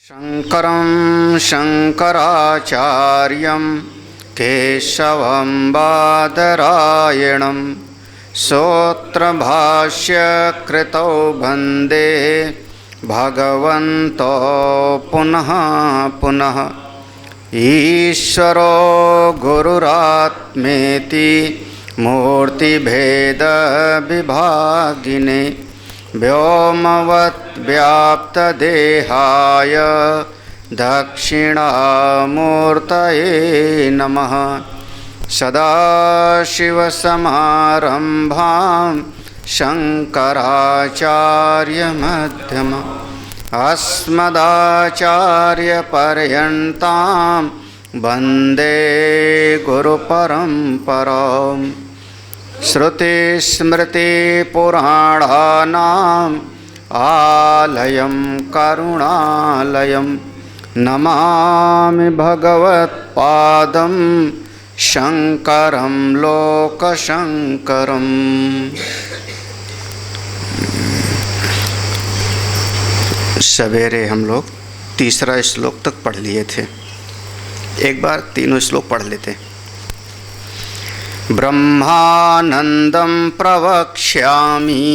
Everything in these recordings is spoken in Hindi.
शङ्करं शङ्कराचार्यं केशवं बादरायणं सूत्रभाष्यकृतौ वन्दे भगवन्तो पुनः पुनः। ईश्वरो गुरुरात्मेति मूर्तिभेदविभागिने व्योमवद्व्याप्तदेहाय दक्षिणामूर्तये नमः। सदाशिवसमारम्भां शङ्कराचार्यमध्यमाम् अस्मदाचार्यपर्यन्तां वन्दे गुरुपरम्पराम्। श्रुतिस्मृतिपुराणानाम् आलयं करुणालयं नमामि भगवत्पादं शङ्करं लोकशङ्करम्। सवेरे हम लोग तीसरा श्लोक तक पढ़ लिए थे। एक बार तीनों श्लोक पढ़ लेते। ब्रह्मानंदं प्रवक्ष्यामि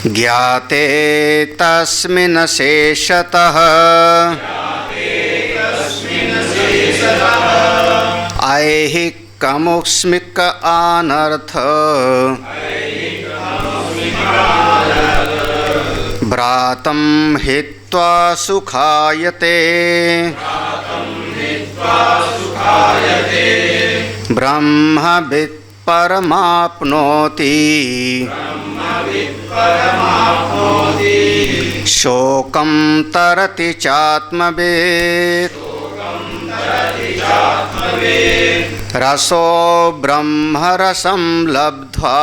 ज्ञाते तस्मिन् शेषतः ऐहिकमुष्मिक अनर्थ भ्रातं हित्वा सुखायते ब्रह्मवित् परमाप्नोति शोकं तरति चात्मवित् रसो ब्रह्मरसं लब्ध्वा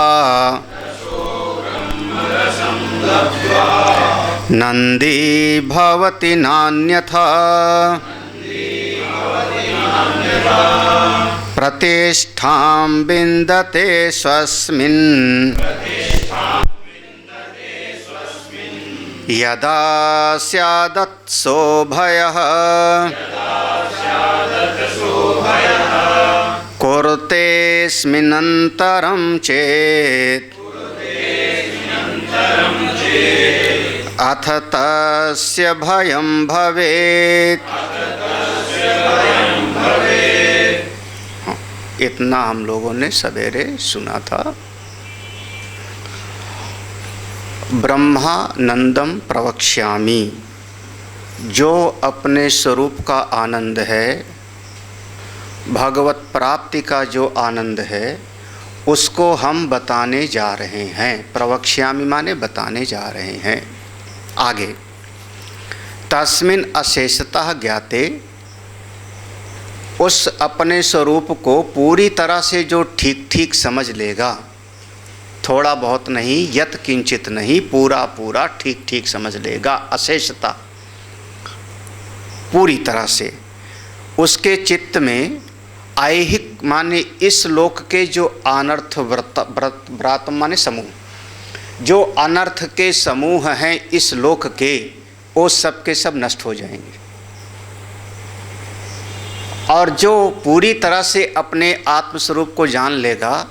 नन्दी भवति नान्यथा प्रतिष्ठां विन्दते स्वस्मिन् यदा स्यादत्सो भयः कुरुतेऽस्मिन्नन्तरं चेत् अथ तस्य भयं भवेत्। इतना हम लोगों ने सवेरे सुना था। ब्रह्मानंदम प्रवक्ष्यामि, जो अपने स्वरूप का आनंद है, भगवत प्राप्ति का जो आनंद है, उसको हम बताने जा रहे हैं। प्रवक्ष्यामि माने बताने जा रहे हैं। आगे तस्मिन् अशेषतः ज्ञाते, उस अपने स्वरूप को पूरी तरह से जो ठीक ठीक समझ लेगा, थोड़ा बहुत नहीं, यत किंचित नहीं, पूरा पूरा ठीक ठीक समझ लेगा, अशेषता पूरी तरह से, उसके चित्त में ऐहिक माने इस लोक के जो अनर्थ व्रात माने समूह, जो अनर्थ के समूह हैं इस लोक के, वो सब के सब नष्ट हो जाएंगे। और जो पूरी तरह से अपने आत्मस्वरूप को जान लेगा,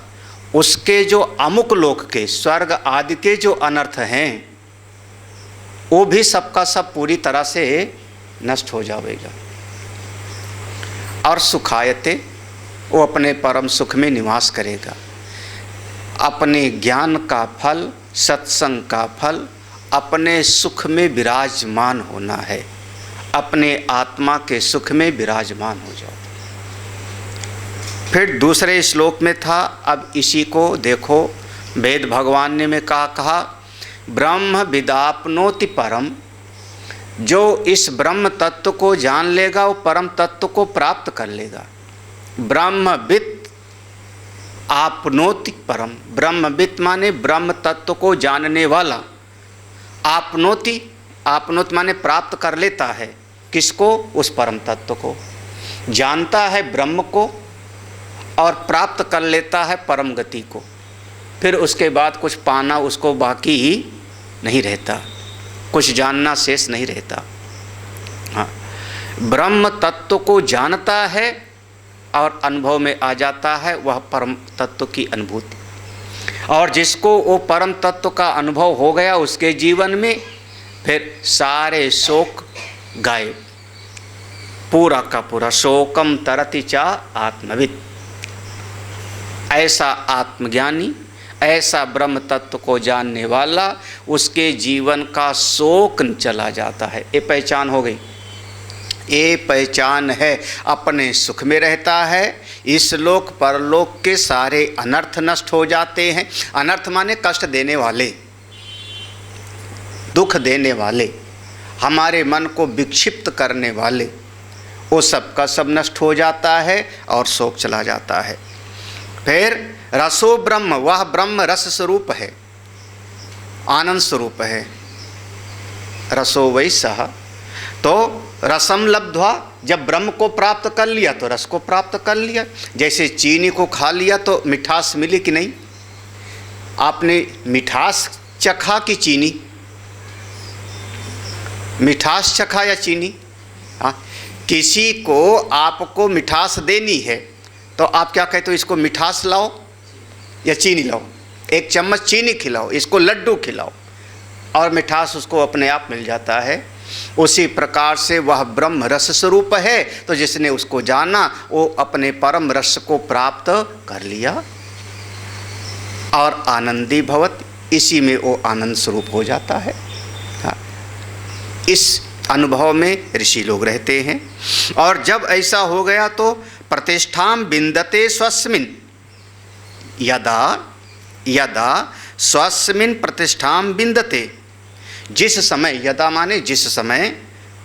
उसके जो अमुक लोक के स्वर्ग आदि के जो अनर्थ हैं, वो भी सबका सब पूरी तरह से नष्ट हो जाएगा। और सुखायते, वो अपने परम सुख में निवास करेगा। अपने ज्ञान का फल, सत्संग का फल, अपने सुख में विराजमान होना है। अपने आत्मा के सुख में विराजमान हो जाओ। फिर दूसरे श्लोक में था, अब इसी को देखो, वेद भगवान ने में कहा ब्रह्म विदाप्नोति परम, जो इस ब्रह्म तत्व को जान लेगा वो परम तत्व को प्राप्त कर लेगा। ब्रह्मवित् आपनोति परम, ब्रह्मवित् माने ब्रह्म तत्व को जानने वाला। आपनोति, आपनोति माने प्राप्त कर लेता है। किसको? उस परम तत्व को। जानता है ब्रह्म को और प्राप्त कर लेता है परम गति को। फिर उसके बाद कुछ पाना उसको बाकी ही नहीं रहता, कुछ जानना शेष नहीं रहता। हाँ, ब्रह्म तत्व को जानता है और अनुभव में आ जाता है, वह परम तत्व की अनुभूति। और जिसको वो परम तत्व का अनुभव हो गया, उसके जीवन में फिर सारे शोक गायब, पूरा का पूरा। शोकम तरति चा आत्मविद। ऐसा आत्मज्ञानी, ऐसा ब्रह्म तत्व को जानने वाला, उसके जीवन का शोक चला जाता है। ये पहचान हो गई, ये पहचान है। अपने सुख में रहता है, इस लोक परलोक के सारे अनर्थ नष्ट हो जाते हैं। अनर्थ माने कष्ट देने वाले, दुख देने वाले, हमारे मन को विक्षिप्त करने वाले, वो सब का सब नष्ट हो जाता है और शोक चला जाता है। फिर रसो ब्रह्म, वह ब्रह्म रस स्वरूप है, आनंद स्वरूप है। रसो वै सह, तो रसम लब्ध्वा, जब ब्रह्म को प्राप्त कर लिया तो रस को प्राप्त कर लिया। जैसे चीनी को खा लिया तो मिठास मिली कि नहीं? आपने मिठास चखा कि चीनी? मिठास चखा या चीनी? हाँ, किसी को आपको मिठास देनी है तो आप क्या कहते हो? इसको मिठास लाओ या चीनी लाओ? एक चम्मच चीनी खिलाओ, इसको लड्डू खिलाओ, और मिठास उसको अपने आप मिल जाता है। उसी प्रकार से वह ब्रह्म रस स्वरूप है, तो जिसने उसको जाना वो अपने परम रस को प्राप्त कर लिया और आनंदी भवत, इसी में वो आनंद स्वरूप हो जाता है। इस अनुभव में ऋषि लोग रहते हैं। और जब ऐसा हो गया तो प्रतिष्ठाम बिंदते स्वस्मिन, यदा यदा स्वस्मिन प्रतिष्ठाम बिंदते, जिस समय, यदा माने जिस समय,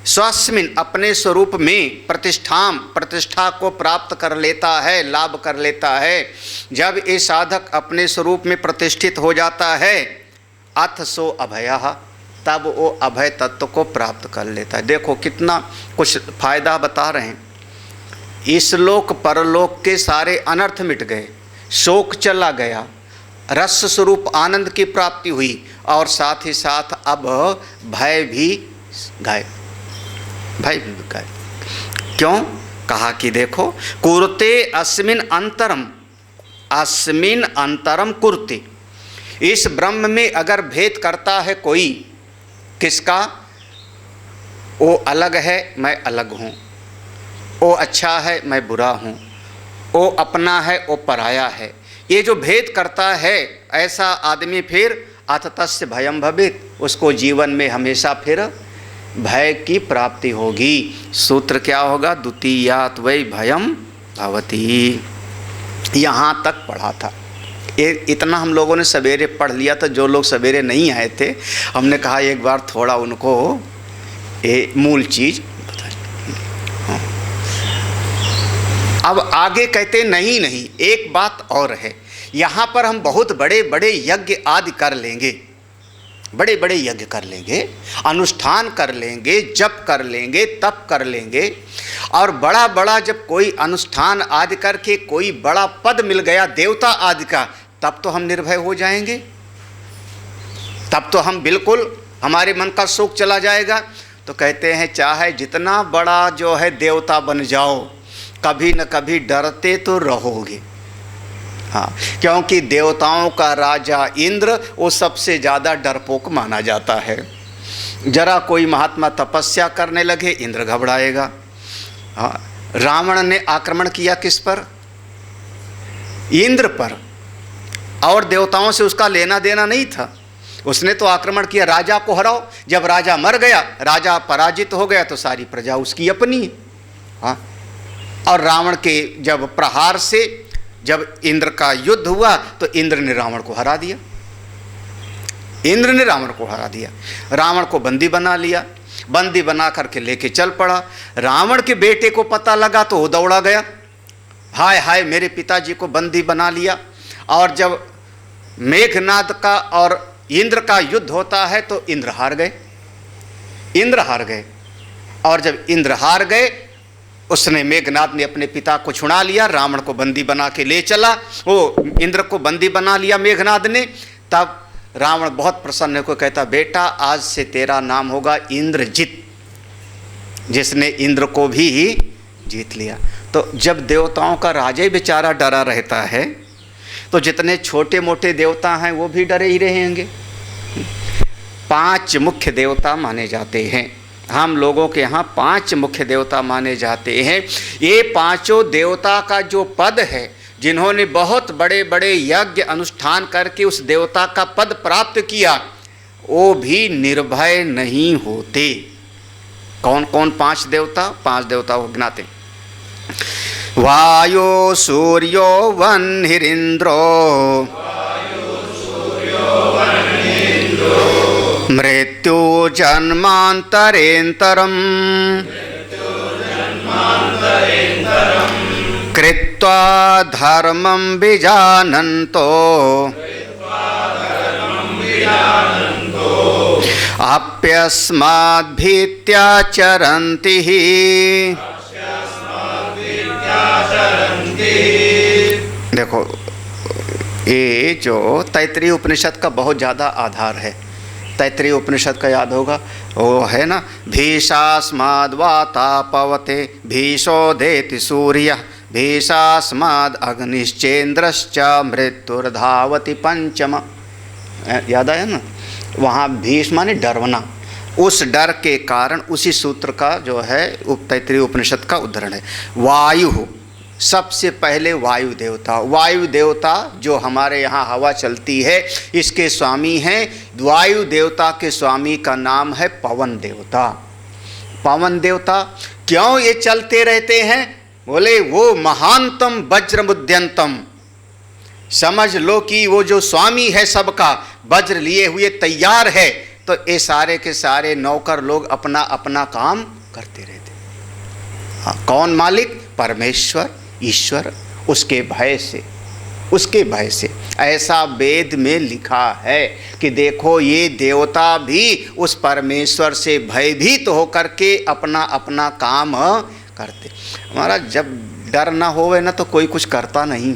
स्वस्मिन अपने स्वरूप में, प्रतिष्ठाम प्रतिष्ठा को प्राप्त कर लेता है, लाभ कर लेता है। जब ये साधक अपने स्वरूप में प्रतिष्ठित हो जाता है, अथ सो अभयः, तब वो अभय तत्व को प्राप्त कर लेता है। देखो कितना कुछ फायदा बता रहे हैं। इस लोक परलोक के सारे अनर्थ मिट गए, शोक चला गया, रस स्वरूप आनंद की प्राप्ति हुई, और साथ ही साथ अब भय भी गायब, भय भी गायब। क्यों? कहा कि देखो, कुरुते अस्मिन अंतरम, अस्मिन अंतरम कुरुते, इस ब्रह्म में अगर भेद करता है कोई, किसका? वो अलग है, मैं अलग हूँ, वो अच्छा है, मैं बुरा हूँ, वो अपना है, वो पराया है, ये जो भेद करता है, ऐसा आदमी फिर अथ तस्य भयम भवेत्, उसको जीवन में हमेशा फिर भय की प्राप्ति होगी। सूत्र क्या होगा? द्वितीयात् वै भयम भवति। यहाँ तक पढ़ा था, ये इतना हम लोगों ने सवेरे पढ़ लिया था। जो लोग सवेरे नहीं आए थे, हमने कहा एक बार थोड़ा उनको ये मूल चीज़ बता। अब आगे कहते नहीं नहीं, एक बात और है। यहाँ पर हम बहुत बड़े बड़े यज्ञ आदि कर लेंगे, बड़े बड़े यज्ञ कर लेंगे, अनुष्ठान कर लेंगे, जप कर लेंगे, तप कर लेंगे, और बड़ा बड़ा जब कोई अनुष्ठान आदि करके कोई बड़ा पद मिल गया देवता आदि का, तब तो हम निर्भय हो जाएंगे, तब तो हम बिल्कुल, हमारे मन का शोक चला जाएगा। तो कहते हैं चाहे जितना बड़ा जो है देवता बन जाओ, कभी न कभी डरते तो रहोगे। हाँ, क्योंकि देवताओं का राजा इंद्र वो सबसे ज़्यादा डरपोक माना जाता है। जरा कोई महात्मा तपस्या करने लगे, इंद्र घबराएगा। हाँ, रावण ने आक्रमण किया किस पर? इंद्र पर, और देवताओं से उसका लेना देना नहीं था। उसने तो आक्रमण किया, राजा को हराओ। जब राजा मर गया, राजा पराजित हो गया, तो सारी प्रजा उसकी अपनी है। हाँ, और रावण के जब प्रहार से जब इंद्र का युद्ध हुआ तो इंद्र ने रावण को हरा दिया, इंद्र ने रावण को हरा दिया। रावण को बंदी बना लिया, बंदी बना करके लेके चल पड़ा। रावण के बेटे को पता लगा तो वो दौड़ा गया, हाय हाय मेरे पिताजी को बंदी बना लिया। और जब मेघनाद का और इंद्र का युद्ध होता है तो इंद्र हार गए, इंद्र हार गए। और जब इंद्र हार गए, उसने, मेघनाद ने अपने पिता को छुड़ा लिया, रावण को बंदी बना के ले चला। वो इंद्र को बंदी बना लिया मेघनाद ने। तब रावण बहुत प्रसन्न होकर कहता, बेटा आज से तेरा नाम होगा इंद्रजित, जिसने इंद्र को भी जीत लिया। तो जब देवताओं का राजा ही बेचारा डरा रहता है, तो जितने छोटे मोटे देवता हैं वो भी डरे ही रहेंगे। 5 मुख्य देवता माने जाते हैं, हम लोगों के यहाँ 5 मुख्य देवता माने जाते हैं। ये 5 देवता का जो पद है, जिन्होंने बहुत बड़े बड़े यज्ञ अनुष्ठान करके उस देवता का पद प्राप्त किया, वो भी निर्भय नहीं होते। कौन कौन 5 देवता? 5 देवता को गिनाते, वायो सूर्यो वह्निरिंद्रो मृत्यु जन्मांतरेंतरम कृत्वा धर्मं विजानन्तो अप्यस्माद्भीत्याचरन्ति। देखो, ये जो तैत्तिरीय उपनिषद का बहुत ज़्यादा आधार है। तैत्तिरीय उपनिषद का याद होगा, वो है ना, भीषास्माद् वातापवते भीषोदेति सूर्यः भीषास्माद् अग्निश्चेन्द्रश्च मृत्युर्धावति पंचम। याद आया ना? वहाँ भीष माने डरवना, उस डर के कारण उसी सूत्र का जो है तैत्तिरीय उपनिषद का उदाहरण है। वायु, सबसे पहले वायु देवता, वायु देवता जो हमारे यहाँ हवा चलती है इसके स्वामी हैं। वायु देवता के स्वामी का नाम है पवन देवता। पवन देवता क्यों ये चलते रहते हैं? बोले वो महानतम वज्रमुद्यंतम, समझ लो कि वो जो स्वामी है सबका, वज्र लिए हुए तैयार है। तो ये सारे के सारे नौकर लोग अपना अपना काम करते रहते। हाँ, कौन मालिक? परमेश्वर, ईश्वर, उसके भय से, उसके भय से। ऐसा वेद में लिखा है कि देखो ये देवता भी उस परमेश्वर से भयभीत होकर के अपना अपना काम करते। हमारा जब डर ना होवे ना तो कोई कुछ करता नहीं।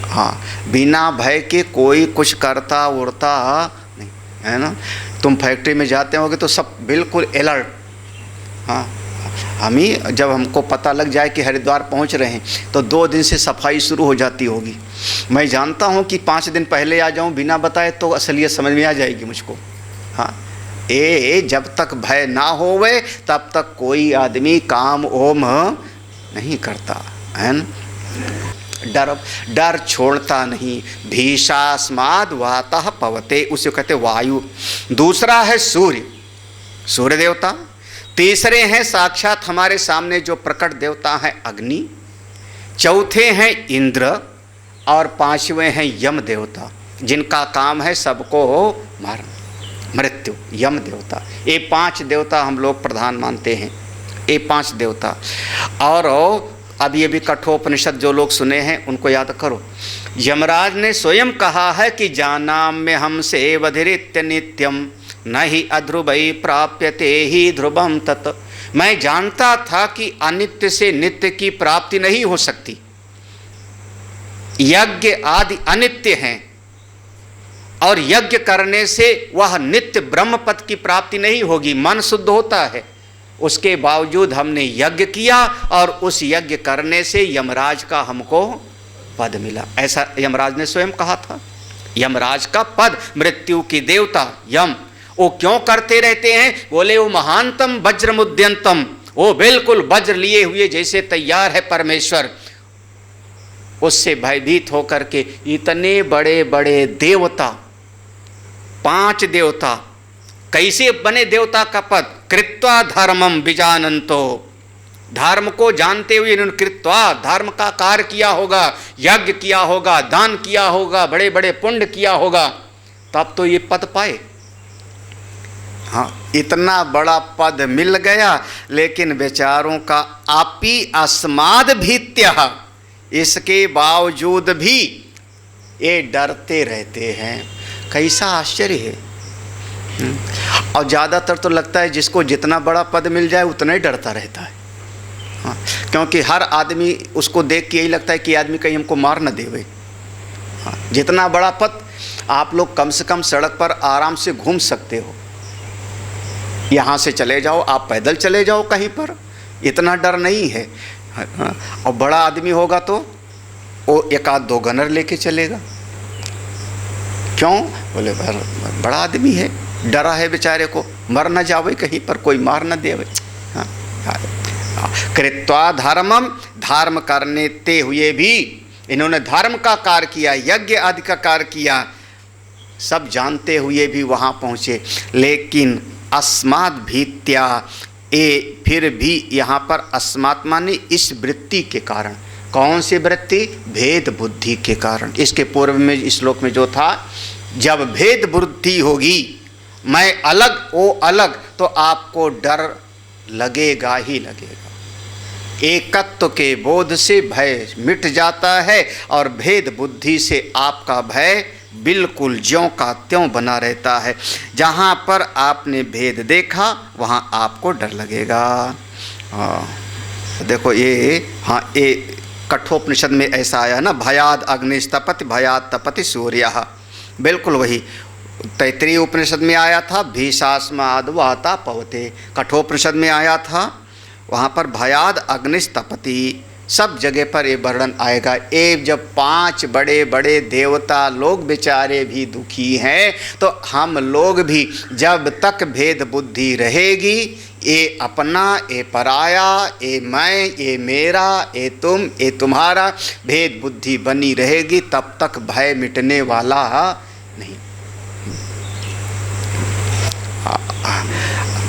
हाँ, बिना भय के कोई कुछ करता उड़ता नहीं, है ना। तुम फैक्ट्री में जाते होगे तो सब बिल्कुल अलर्ट। हाँ, हम ही जब हमको पता लग जाए कि हरिद्वार पहुंच रहे हैं तो 2 दिन से सफाई शुरू हो जाती होगी। मैं जानता हूं कि 5 दिन पहले आ जाऊं बिना बताए तो असलियत समझ में आ जाएगी मुझको। हाँ, जब तक भय ना होवे तब तक कोई आदमी काम ओम नहीं करता, है ना। डर छोड़ता नहीं। भीषास्माद् वातः पवते, उसे कहते वायु। दूसरा है सूर्य, सूर्य देवता। तीसरे हैं साक्षात हमारे सामने जो प्रकट देवता हैं अग्नि। चौथे हैं इंद्र और 5वें हैं यम देवता, जिनका काम है सबको मारना, मृत्यु, यम देवता। ये 5 देवता हम लोग प्रधान मानते हैं, ये 5 देवता। और अब ये भी कठोपनिषद जो लोग सुने हैं उनको याद करो। यमराज ने स्वयं कहा है कि जानाम में हमसे वधिरित्य नित्यम न ही अध्रुवई प्राप्यते ही ध्रुवम तत्। मैं जानता था कि अनित्य से नित्य की प्राप्ति नहीं हो सकती। यज्ञ आदि अनित्य हैं और यज्ञ करने से वह नित्य ब्रह्म पद की प्राप्ति नहीं होगी, मन शुद्ध होता है। उसके बावजूद हमने यज्ञ किया और उस यज्ञ करने से यमराज का हमको पद मिला, ऐसा यमराज ने स्वयं कहा था। यमराज का पद, मृत्यु की देवता यम, वो क्यों करते रहते हैं? बोले वो महानतम वज्रमुद्यंतम, वो बिल्कुल वज्र लिए हुए जैसे तैयार है परमेश्वर, उससे भयभीत होकर के इतने बड़े बड़े देवता, 5 देवता कैसे बने देवता का पद? कृत्वा धर्मम विजानन्तो, धर्म को जानते हुए इन्होंने कृत्वा, धर्म का कार्य किया होगा, यज्ञ किया होगा, दान किया होगा, बड़े बड़े पुण्य किया होगा, तब तो ये पद पाए। हाँ, इतना बड़ा पद मिल गया, लेकिन बेचारों का आपी अस्माद भीत्या, इसके बावजूद भी ये डरते रहते हैं। कैसा आश्चर्य है। और ज़्यादातर तो लगता है जिसको जितना बड़ा पद मिल जाए उतना ही डरता रहता है। हाँ, क्योंकि हर आदमी उसको देख के यही लगता है कि आदमी कहीं हमको मार न देवे। हाँ, जितना बड़ा पद, आप लोग कम से कम सड़क पर आराम से घूम सकते हो। यहाँ से चले जाओ, आप पैदल चले जाओ कहीं पर, इतना डर नहीं है। और बड़ा आदमी होगा तो वो एक आध दो गनर लेके चलेगा। क्यों? बोले बड़ा आदमी है, डरा है बेचारे को, मर न जावे कहीं पर, कोई मार न देवे। हाँ, कृत्वा धर्मम, धर्म करने ते हुए भी इन्होंने धर्म का कार्य किया, यज्ञ आदि का कार्य किया, सब जानते हुए भी वहाँ पहुँचे। लेकिन अस्मात् भीत्या, ए फिर भी यहाँ पर अस्मात् माने इस वृत्ति के कारण। कौन सी वृत्ति? भेद बुद्धि के कारण। इसके पूर्व में इस श्लोक में जो था, जब भेद बुद्धि होगी, मैं अलग वो अलग, तो आपको डर लगेगा ही लगेगा। एकत्व के बोध से भय मिट जाता है और भेद बुद्धि से आपका भय बिल्कुल ज्यों का त्यों बना रहता है। जहाँ पर आपने भेद देखा वहाँ आपको डर लगेगा। देखो ये, हाँ, ये कठोपनिषद में ऐसा आया ना, भयाद अग्निस्तपति भयाद तपति सूर्यः, बिल्कुल वही तैत्तिरीय उपनिषद में आया था, भीषास्माद वाता पवते। कठोपनिषद में आया था, वहाँ पर भयाद अग्निस्तपति, सब जगह पर ये वर्णन आएगा। एक जब 5 बड़े बड़े देवता लोग बेचारे भी दुखी हैं, तो हम लोग भी जब तक भेद बुद्धि रहेगी, ये अपना, ये पराया, ये मैं, ये मेरा, ये तुम, ये तुम्हारा, भेद बुद्धि बनी रहेगी, तब तक भय मिटने वाला नहीं।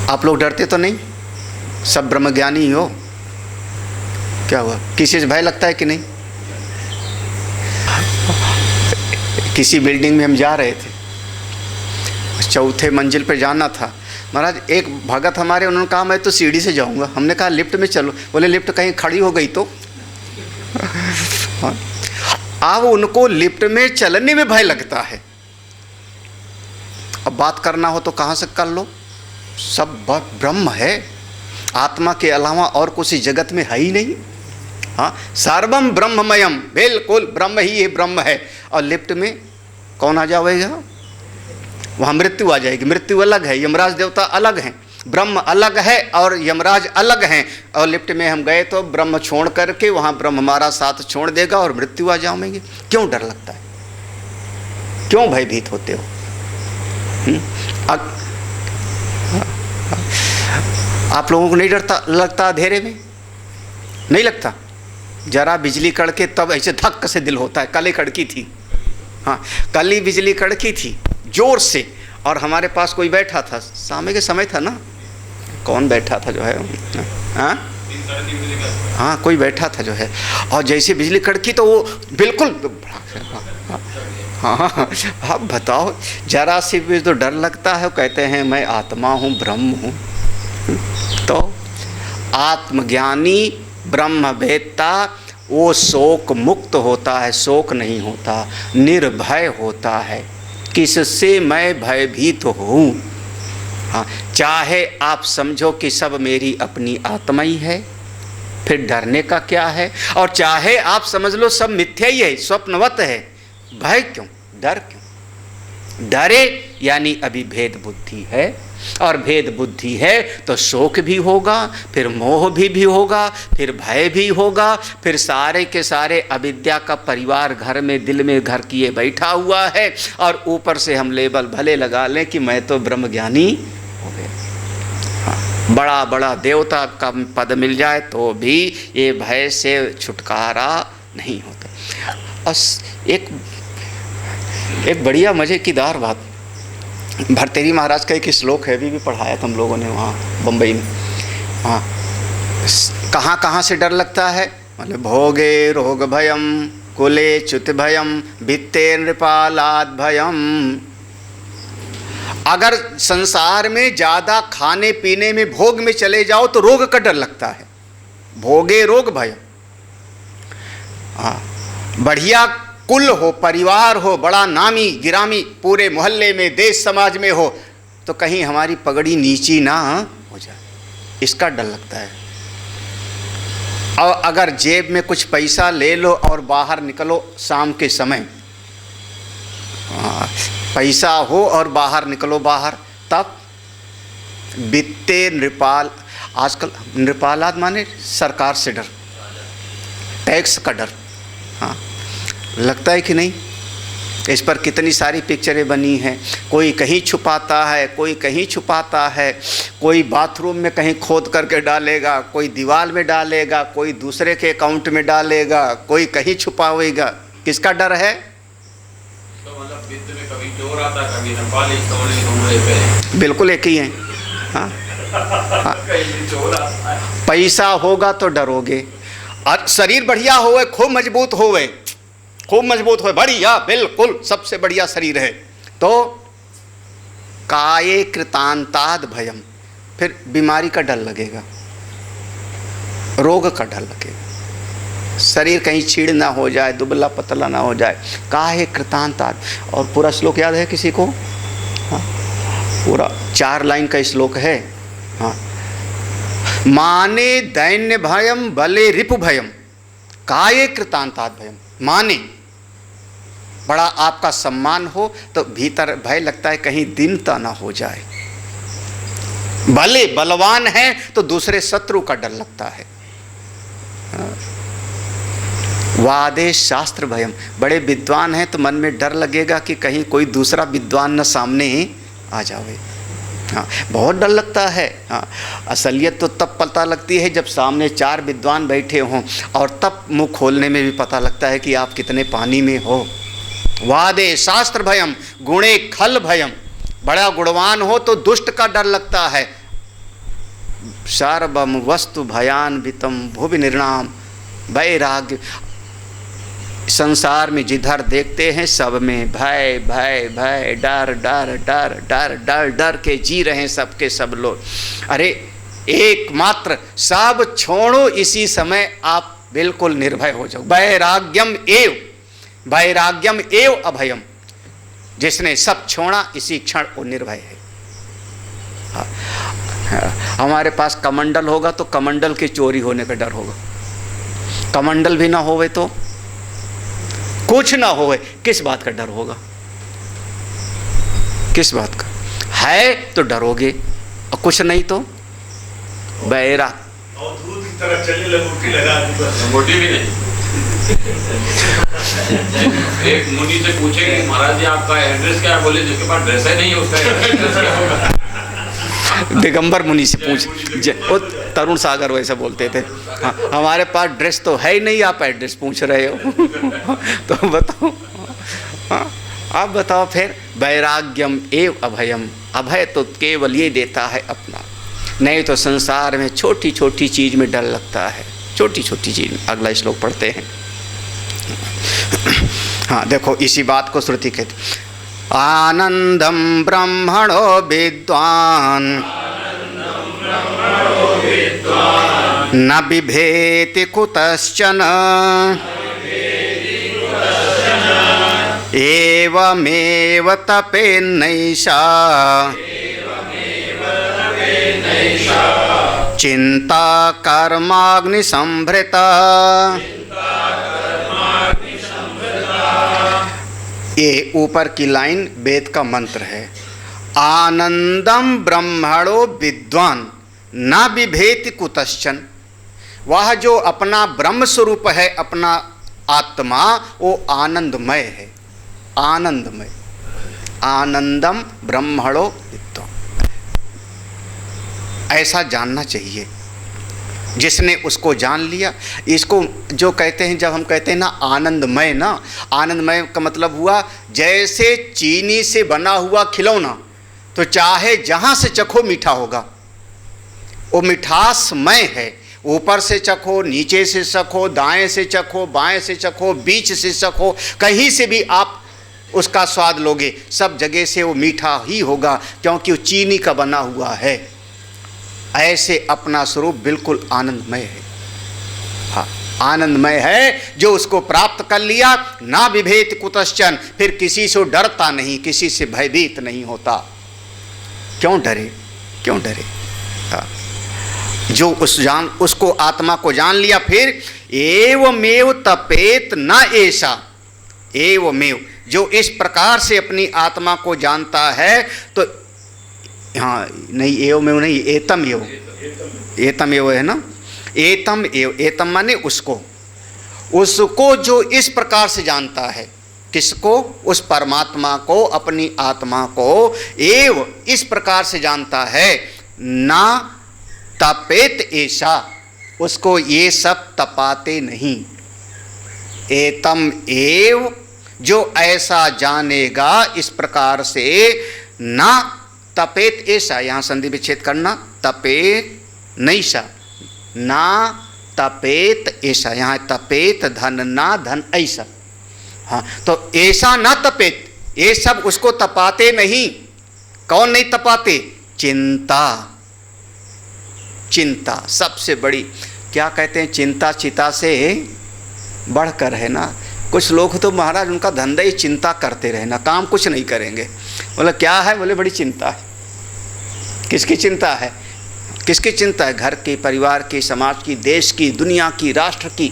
आप लोग डरते तो नहीं? सब ब्रह्मज्ञानी हो, क्या हुआ? किसी से भय लगता है कि नहीं? किसी बिल्डिंग में हम जा रहे थे, 4थे मंजिल पे जाना था। महाराज एक भगत हमारे, उन्होंने कहा मैं तो सीढ़ी से जाऊंगा। हमने कहा लिफ्ट में चलो। बोले लिफ्ट कहीं खड़ी हो गई तो? अब उनको लिफ्ट में चलने में भय लगता है। अब बात करना हो तो कहाँ से कर लो? सब ब्रह्म है, आत्मा के अलावा और कुछ जगत में है ही नहीं। हाँ, सर्वम ब्रह्ममयम, बिल्कुल ब्रह्म ही ये ब्रह्म है। और लिफ्ट में कौन आ जाएगा? वहाँ मृत्यु आ जाएगी। मृत्यु अलग है, यमराज देवता अलग हैं, ब्रह्म अलग है और यमराज अलग हैं। और लिफ्ट में हम गए तो ब्रह्म छोड़ करके वहाँ ब्रह्म हमारा साथ छोड़ देगा और मृत्यु आ जाओगे। क्यों डर लगता है? क्यों भयभीत होते हो? आप लोगों को नहीं डरता लगता अंधेरे में? नहीं लगता? जरा बिजली कड़के तब ऐसे धक्क से दिल होता है। कल ही कड़की थी, हाँ कल ही बिजली कड़की थी जोर से, और हमारे पास कोई बैठा था, शाम के समय था ना, कौन बैठा था जो है, हाँ कोई बैठा था जो है, और जैसे बिजली कड़की तो वो बिल्कुल, हाँ अब बताओ, जरा सी भी तो डर लगता है। कहते हैं मैं आत्मा हूँ, ब्रह्म हूँ। तो आत्मज्ञानी ब्रह्मवेत्ता वो शोक मुक्त होता है, शोक नहीं होता, निर्भय होता है। किससे मैं भयभीत हूँ? हाँ, चाहे आप समझो कि सब मेरी अपनी आत्मा ही है, फिर डरने का क्या है? और चाहे आप समझ लो सब मिथ्या ही है, स्वप्नवत है, भय क्यों, डर क्यों? डरे यानी अभी भेद बुद्धि है, और भेद बुद्धि है तो शोक भी होगा, फिर मोह भी होगा, फिर भय भी होगा, फिर सारे के सारे अविद्या का परिवार घर में दिल में घर किए बैठा हुआ है। और ऊपर से हम लेबल भले लगा लें कि मैं तो ब्रह्मज्ञानी हो गया, हाँ, बड़ा बड़ा देवता का पद मिल जाए तो भी ये भय से छुटकारा नहीं होता। और एक बढ़िया मज़ेदार बात, भर्तृहरि महाराज का एक श्लोक है, अभी भी पढ़ाया था हम लोगों ने वहाँ बम्बई में। हाँ, कहाँ कहाँ से डर लगता है? मतलब भोगे रोग भयम, कुले च्युत भयम, भित्ते नृपालाद भयम। अगर संसार में ज़्यादा खाने पीने में भोग में चले जाओ तो रोग का डर लगता है। भोगे रोग भयम। हाँ, बढ़िया कुल हो, परिवार हो, बड़ा नामी गिरामी पूरे मोहल्ले में, देश समाज में हो, तो कहीं हमारी पगड़ी नीची ना हो जाए, इसका डर लगता है। और अगर जेब में कुछ पैसा ले लो और बाहर निकलो शाम के समय, पैसा हो और बाहर निकलो बाहर, तब बित्ते नृपाल। आजकल नृपालाद माने सरकार से डर, टैक्स का डर। हाँ, लगता है कि नहीं? इस पर कितनी सारी पिक्चरें बनी हैं। कोई कहीं छुपाता है, कोई कहीं छुपाता है, कोई बाथरूम में कहीं खोद करके डालेगा, कोई दीवार में डालेगा, कोई दूसरे के अकाउंट में डालेगा, कोई कहीं छुपावेगा। किसका डर है? तो मतलब वित्त में कभी चोर आता, कभी नेपाली कमरे पे। बिल्कुल एक ही है। हाँ, हाँ। चोर आता है। पैसा होगा तो डरोगे, और शरीर बढ़िया होवे, खूब मजबूत होवे, खूब मजबूत हो, बढ़िया, बिल्कुल सबसे बढ़िया शरीर है, तो काये कृतांताद भयम, फिर बीमारी का डर लगेगा, रोग का डर लगेगा, शरीर कहीं छीड़ ना हो जाए, दुबला पतला ना हो जाए। काये कृतांताद। और पूरा श्लोक याद है किसी को? हाँ, पूरा 4 लाइन का श्लोक है। हाँ, माने दैन्य भयम बले रिपु भयम काये कृतांताद भयम। माने बड़ा आपका सम्मान हो तो भीतर भय लगता है कहीं दीनता ना हो जाए। भले बलवान है तो दूसरे शत्रु का डर लगता है। वादे शास्त्र भयम, बड़े विद्वान हैं तो मन में डर लगेगा कि कहीं कोई दूसरा विद्वान न सामने आ जावे। हाँ, बहुत डर लगता है। हाँ, असलियत तो तब पता लगती है जब सामने 4 विद्वान बैठे हों, और तब मुंह खोलने में भी पता लगता है कि आप कितने पानी में हो। वादे शास्त्र भयम गुणे खल भयम, बड़ा गुणवान हो तो दुष्ट का डर लगता है। सर्वम वस्तु भयान्वितम भुवि निर्णाम वैराग्य, संसार में जिधर देखते हैं सब में भय भय भय, डर डर डर डर डर डर के जी रहे हैं सबके सब लोग। अरे एकमात्र सब छोड़ो, इसी समय आप बिल्कुल निर्भय हो जाओ। वैराग्यम एव अभयम, जिसने सब छोड़ा इसी क्षण वो निर्भय है। हमारे पास कमंडल होगा तो कमंडल के चोरी होने का डर होगा, कमंडल भी ना होवे तो कुछ ना होवे, किस बात का डर होगा? किस बात का? है तो डरोगे, और कुछ नहीं तो बैरा। और दूध की तरह चलने लंगोटी लगा दी, बस लंगोटी भी नहीं। एक मुनि से पूछे महाराज जी आपका एड्रेस क्या है? बोले जिसके पास ड्रेस ही नहीं है उसका एड्रेस क्या होगा? दिगंबर मुनि से पूछ, वो तरुण सागर वैसे बोलते थे। हाँ, हमारे पास ड्रेस तो है ही नहीं, आप एड्रेस पूछ रहे हो। तो बताओ, हाँ, आप बताओ फिर। वैराग्यम एव अभयम, अभय तो केवल ये देता है अपना, नहीं तो संसार में छोटी छोटी चीज में डर लगता है, छोटी छोटी चीज में। अगला श्लोक पढ़ते हैं। हाँ, देखो इसी बात को श्रुति कहती, आनंदम ब्रह्मणो विद्वान न बिभेति कुतश्चन एवमेव तपेन्नैषा चिंता कर्माग्नि संभृता। ये ऊपर की लाइन वेद का मंत्र है। आनंदम ब्रह्मणो विद्वान न बिभेति कुतश्चन, वह जो अपना ब्रह्म स्वरूप है, अपना आत्मा, वो आनंदमय है, आनंदमय। आनंदम ब्रह्मणो विद्वान, ऐसा जानना चाहिए। जिसने उसको जान लिया, इसको जो कहते हैं, जब हम कहते हैं ना आनंदमय, ना आनंदमय का मतलब हुआ जैसे चीनी से बना हुआ खिलौना, तो चाहे जहाँ से चखो मीठा होगा, वो मिठासमय है। ऊपर से चखो, नीचे से चखो, दाएं से चखो, बाएं से चखो, बीच से चखो, कहीं से भी आप उसका स्वाद लोगे, सब जगह से वो मीठा ही होगा, क्योंकि वो चीनी का बना हुआ है। ऐसे अपना स्वरूप बिल्कुल आनंदमय है। हाँ, आनंदमय है। जो उसको प्राप्त कर लिया, ना विभेद कुतश्चन, फिर किसी से डरता नहीं, किसी से भयभीत नहीं होता। क्यों डरे, क्यों डरे? हाँ, जो उसको आत्मा को जान लिया, फिर एवमेव तपेत न ऐसा, एवमेव जो इस प्रकार से अपनी आत्मा को जानता है, तो हाँ नहीं एव में नहीं, एतम एव, एतम एव है ना, एतम एव, एतम माने उसको, उसको जो इस प्रकार से जानता है, किसको? उस परमात्मा को, अपनी आत्मा को एव इस प्रकार से जानता है, ना तपेत ऐसा, उसको ये सब तपाते नहीं। एतम एव, जो ऐसा जानेगा इस प्रकार से, ना तपेत ऐसा, यहाँ संधि विच्छेद करना, तपेत नहीं सा, ना तपेत ऐसा, यहाँ तपेत धन ना धन ऐसा, हाँ तो ऐसा ना तपेत, ये सब उसको तपाते नहीं। कौन नहीं तपाते? चिंता, चिंता सबसे बड़ी, क्या कहते हैं, चिंता चिता से बढ़कर है ना। कुछ लोग तो महाराज उनका धंधा ही चिंता करते रहे ना, काम कुछ नहीं करेंगे। बोले क्या है? बोले बड़ी चिंता है। किसकी चिंता है? किसकी चिंता है? घर की, परिवार की, समाज की, देश की, दुनिया की, राष्ट्र की।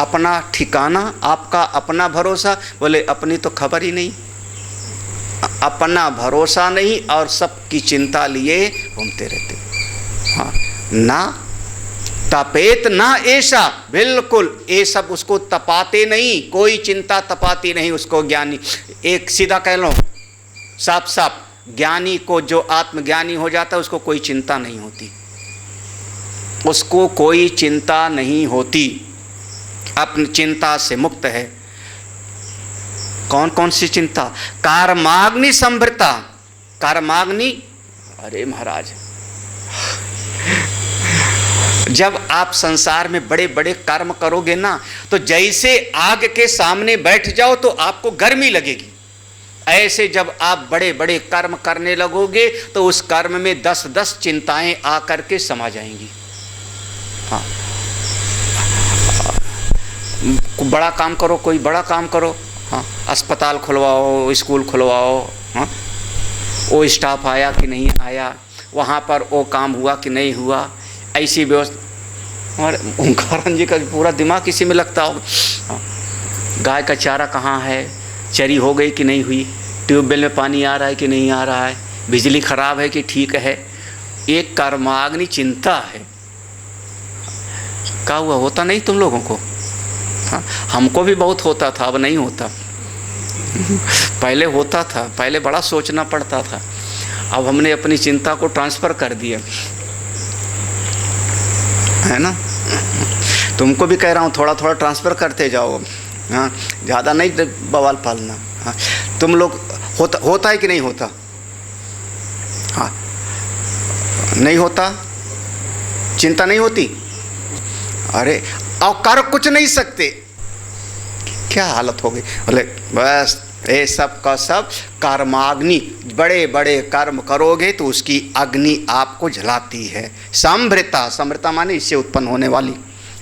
अपना ठिकाना, आपका अपना भरोसा, बोले अपनी तो खबर ही नहीं, अपना भरोसा नहीं और सबकी चिंता लिए घूमते रहते। हाँ, ना तपेत ना ऐसा, बिल्कुल ये सब उसको तपाते नहीं, कोई चिंता तपाती नहीं उसको। ज्ञानी, एक सीधा कह लो साफ साफ, ज्ञानी को, जो आत्मज्ञानी हो जाता है उसको कोई चिंता नहीं होती, उसको कोई चिंता नहीं होती, अपनी चिंता से मुक्त है। कौन कौन सी चिंता? कर्माग्नि संभृता, कर्माग्नि, अरे महाराज जब आप संसार में बड़े बड़े कर्म करोगे ना, तो जैसे आग के सामने बैठ जाओ तो आपको गर्मी लगेगी, ऐसे जब आप बड़े बड़े कर्म करने लगोगे तो उस कर्म में 10-10 चिंताएं आकर के समा जाएंगी। हाँ, बड़ा काम करो, कोई बड़ा काम करो, हाँ अस्पताल खुलवाओ, स्कूल खुलवाओ, हाँ वो स्टाफ आया कि नहीं आया, वहाँ पर वो काम हुआ कि नहीं हुआ, ऐसी व्यवस्था। और ओंकारानंद जी का पूरा दिमाग इसी में लगता होगा। हाँ, गाय का चारा कहाँ है, चरी हो गई कि नहीं हुई, ट्यूबवेल में पानी आ रहा है कि नहीं आ रहा है, बिजली खराब है कि ठीक है। एक कर्माग्नि चिंता है। क्या हुआ? होता नहीं तुम लोगों को? हाँ, हमको भी बहुत होता था, अब नहीं होता। पहले होता था, पहले बड़ा सोचना पड़ता था, अब हमने अपनी चिंता को ट्रांसफ़र कर दिया है ना। तुमको भी कह रहा हूँ थोड़ा थोड़ा ट्रांसफ़र करते जाओ, हाँ ज़्यादा नहीं बवाल पालना। हाँ, तुम लोग होता है कि नहीं होता? हाँ नहीं होता, चिंता नहीं होती, अरे और कर कुछ नहीं सकते, क्या हालत हो गई। बोले बस ये सब का सब कर्माग्नि, बड़े बड़े कर्म करोगे तो उसकी अग्नि आपको जलाती है। संभृता, संभृता माने इससे उत्पन्न होने वाली,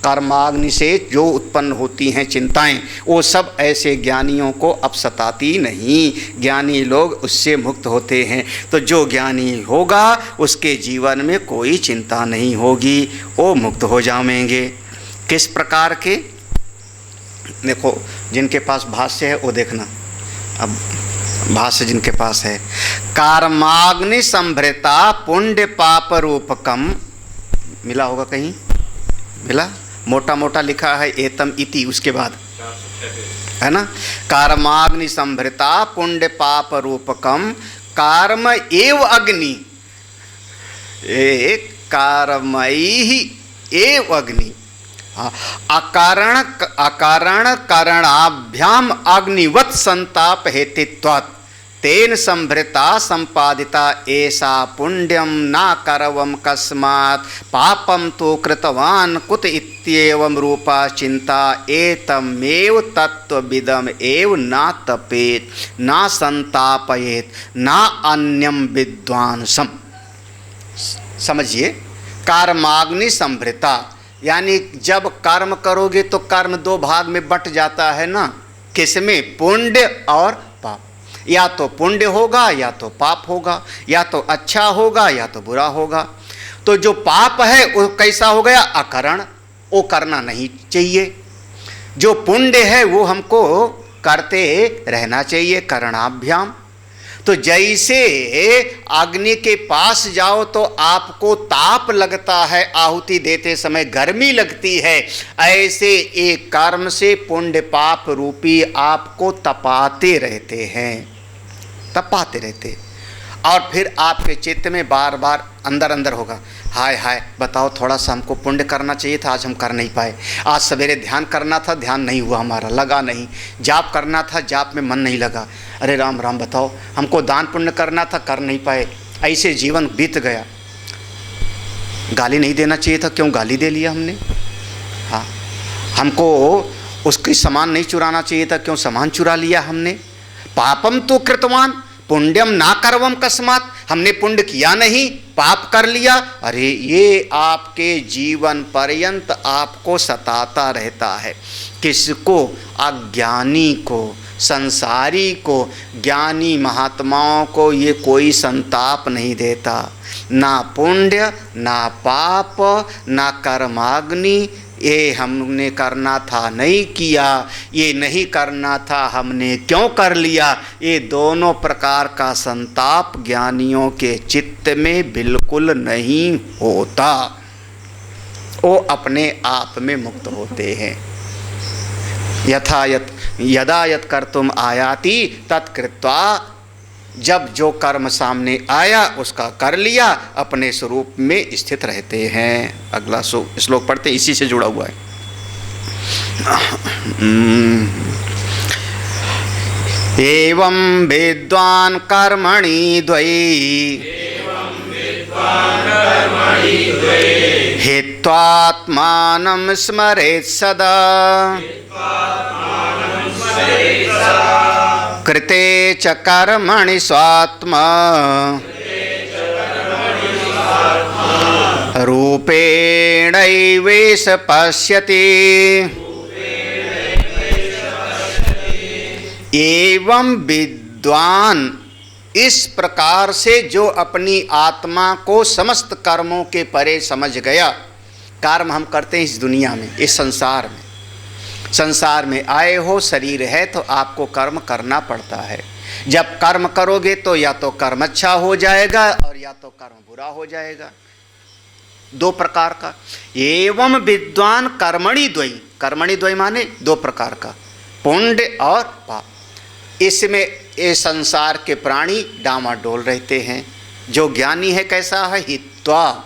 कर्माग्नि से जो उत्पन्न होती हैं चिंताएं, वो सब ऐसे ज्ञानियों को अब सताती नहीं, ज्ञानी लोग उससे मुक्त होते हैं। तो जो ज्ञानी होगा उसके जीवन में कोई चिंता नहीं होगी, वो मुक्त हो जाएंगे। किस प्रकार के? देखो जिनके पास भाष्य है वो देखना, अब भाष्य जिनके पास है, कर्माग्नि संभृता पुण्य पाप रूपकम, मिला होगा कहीं, मिला, मोटा मोटा लिखा है एतम इति उसके बाद, है ना। कर्माग्नि संभृता पुण्य पाप रूपकम कर्म एव अग्नि, एक कर्मैहि एव अग्नि, अकारण अकारण करणाभ्याम अग्निवत संताप हेतित्वात् तेन संभृता संपादिता ऐसा पुण्यम ना करवम कस्मात् पापम तो कृतवान कुत इत्येवं रूपा चिंता एतमेव तत्वविदम एव ना तपेत ना संतापयेत ना अन्यम विद्वांसम। समझिए, कर्माग्नि संभृता यानी जब कर्म करोगे तो कर्म दो भाग में बट जाता है ना, किसमें? पुण्य और पाप। या तो पुण्य होगा या तो पाप होगा, या तो अच्छा होगा या तो बुरा होगा। तो जो पाप है वो कैसा हो गया? अकरण, वो करना नहीं चाहिए। जो पुण्य है वो हमको करते रहना चाहिए, करणाभ्याम। तो जैसे अग्नि के पास जाओ तो आपको ताप लगता है, आहुति देते समय गर्मी लगती है, ऐसे एक कर्म से पुण्य पाप रूपी आपको तपाते रहते हैं, तपाते रहते। और फिर आपके चित्त में बार बार अंदर अंदर होगा, हाय हाय बताओ, थोड़ा सा हमको पुण्य करना चाहिए था, आज हम कर नहीं पाए। आज सवेरे ध्यान करना था, ध्यान नहीं हुआ हमारा, लगा नहीं। जाप करना था, जाप में मन नहीं लगा। अरे राम राम बताओ, हमको दान पुण्य करना था, कर नहीं पाए। ऐसे जीवन बीत गया। गाली नहीं देना चाहिए था, क्यों गाली दे लिया हमने। हाँ, हमको उसकी सामान नहीं चुराना चाहिए था, क्यों सामान चुरा लिया हमने। पापम तो कृतवान पुण्यम ना करवम कस्मात, हमने पुण्य किया नहीं, पाप कर लिया। अरे ये आपके जीवन पर्यंत आपको सताता रहता है। किसको? अज्ञानी को, संसारी को। ज्ञानी महात्माओं को ये कोई संताप नहीं देता, ना पुण्य ना पाप ना कर्माग्नि। ये हमने करना था नहीं किया, ये नहीं करना था हमने क्यों कर लिया, ये दोनों प्रकार का संताप ज्ञानियों के चित्त में बिल्कुल नहीं होता। वो अपने आप में मुक्त होते हैं। यथा यदा यत् कर्तुम आयाति तत्कृत्वा, जब जो कर्म सामने आया उसका कर लिया, अपने स्वरूप में स्थित रहते हैं। अगला श्लोक पढ़ते, इसी से जुड़ा हुआ है। एवं विद्वान कर्मणि द्वयी हित्वात्मानं स्मरेत् सदा कृते च कर्मणि स्वात्मा रूपेणैवेष पश्यति। एवं विद्वान, इस प्रकार से जो अपनी आत्मा को समस्त कर्मों के परे समझ गया। कर्म हम करते हैं इस दुनिया में, इस संसार में। संसार में आए हो, शरीर है तो आपको कर्म करना पड़ता है। जब कर्म करोगे तो या तो कर्म अच्छा हो जाएगा और या तो कर्म बुरा हो जाएगा, दो प्रकार का। एवं विद्वान कर्मणि द्वयी, कर्मणि द्वयी माने दो प्रकार का, पुण्य और पाप। इसमें ये संसार के प्राणी डामाडोल रहते हैं। जो ज्ञानी है कैसा है? हित्वा।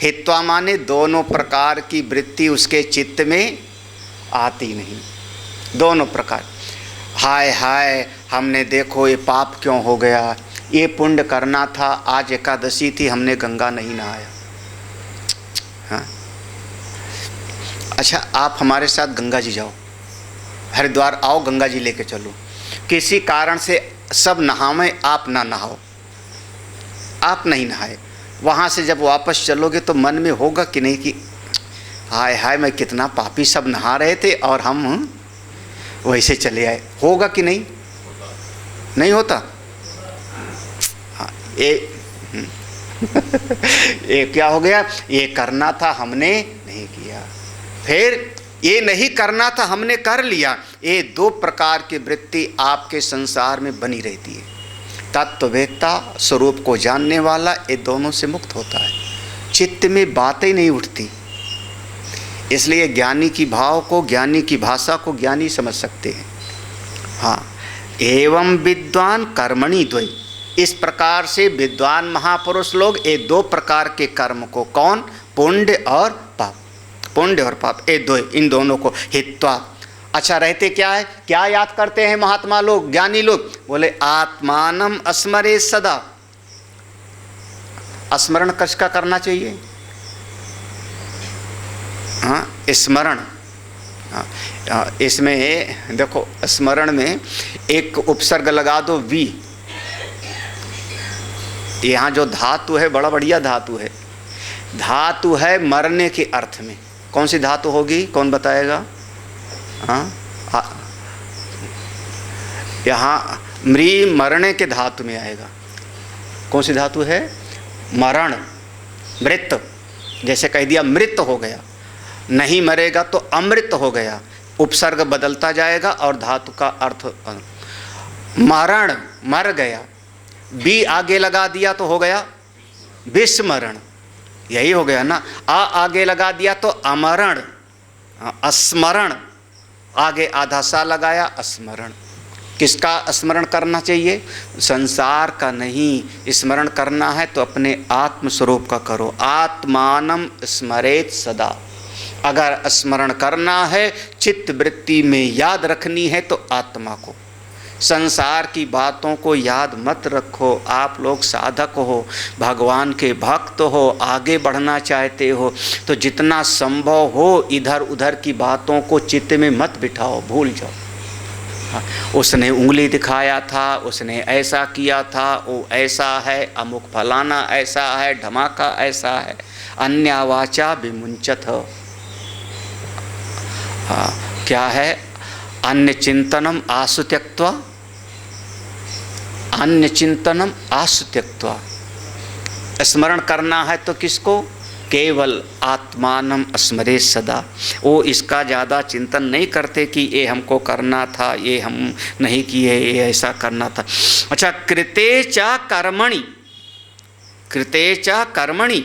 हित्वा माने दोनों प्रकार की वृत्ति उसके चित्त में आती नहीं, दोनों प्रकार। हाय हाय हमने देखो ये पाप क्यों हो गया, ये पुण्य करना था, आज एकादशी थी हमने गंगा नहीं नहाया। हाँ, अच्छा आप हमारे साथ गंगा जी जाओ, हरिद्वार आओ, गंगा जी लेके चलो। किसी कारण से सब नहावें, आप ना नहाओ, आप नहीं नहाए। वहाँ से जब वापस चलोगे तो मन में होगा कि नहीं कि हाय हाय मैं कितना पापी, सब नहा रहे थे और हम वैसे चले आए। होगा कि नहीं? नहीं होता। हाँ, ये क्या हो गया? ये करना था हमने नहीं किया, फिर ये नहीं करना था हमने कर लिया। ये दो प्रकार की वृत्ति आपके संसार में बनी रहती है। तत्ववेत्ता, स्वरूप को जानने वाला, ये दोनों से मुक्त होता है। चित्त में बातें नहीं उठती। इसलिए ज्ञानी की भाव को, ज्ञानी की भाषा को ज्ञानी समझ सकते हैं। हाँ, एवं विद्वान कर्मणि द्वयी, इस प्रकार से विद्वान महापुरुष लोग ये दो प्रकार के कर्म को, कौन? पुण्य और पाप। पुण्य और पाप ये दो, इन दोनों को हित्वा। अच्छा रहते क्या है? क्या याद करते हैं महात्मा लोग, ज्ञानी लोग? बोले आत्मानम स्मरे सदा। स्मरण किसका करना चाहिए? हाँ, स्मरण। हाँ, इसमें देखो स्मरण में एक उपसर्ग लगा दो, वी। यहाँ जो धातु है बड़ा बढ़िया धातु है। धातु है मरने के अर्थ में। कौन सी धातु होगी? कौन बताएगा? हाँ, यहाँ मृ मरने के धातु में आएगा। कौन सी धातु है? मरण, मृत। जैसे कह दिया मृत हो गया, नहीं मरेगा तो अमृत हो गया। उपसर्ग बदलता जाएगा और धातु का अर्थ मरण, मर गया, बी आगे लगा दिया तो हो गया विस्मरण, यही हो गया ना। आ आगे लगा दिया तो अमरण, स्मरण, आगे आधा सा लगाया स्मरण। किसका स्मरण करना चाहिए? संसार का नहीं। स्मरण करना है तो अपने आत्म स्वरूप का करो। आत्मानं स्मरेत सदा। अगर स्मरण करना है, चित्त वृत्ति में याद रखनी है तो आत्मा को। संसार की बातों को याद मत रखो। आप लोग साधक हो, भगवान के भक्त हो, आगे बढ़ना चाहते हो तो जितना संभव हो इधर उधर की बातों को चित्त में मत बिठाओ, भूल जाओ। उसने उंगली दिखाया था, उसने ऐसा किया था, वो ऐसा है, अमुक फलाना ऐसा है, धमाका ऐसा है, अन्यवाचा विमुंचत। क्या है? अन्य चिंतनम आसु त्यक्त्वा, अन्य चिंतनम आसु त्यक्त्वा। स्मरण करना है तो किसको? केवल आत्मानं स्मरे सदा। वो इसका ज़्यादा चिंतन नहीं करते कि ये हमको करना था, ये हम नहीं किए, ये ऐसा करना था। अच्छा, कृते च कर्मणि, कृते च कर्मणि,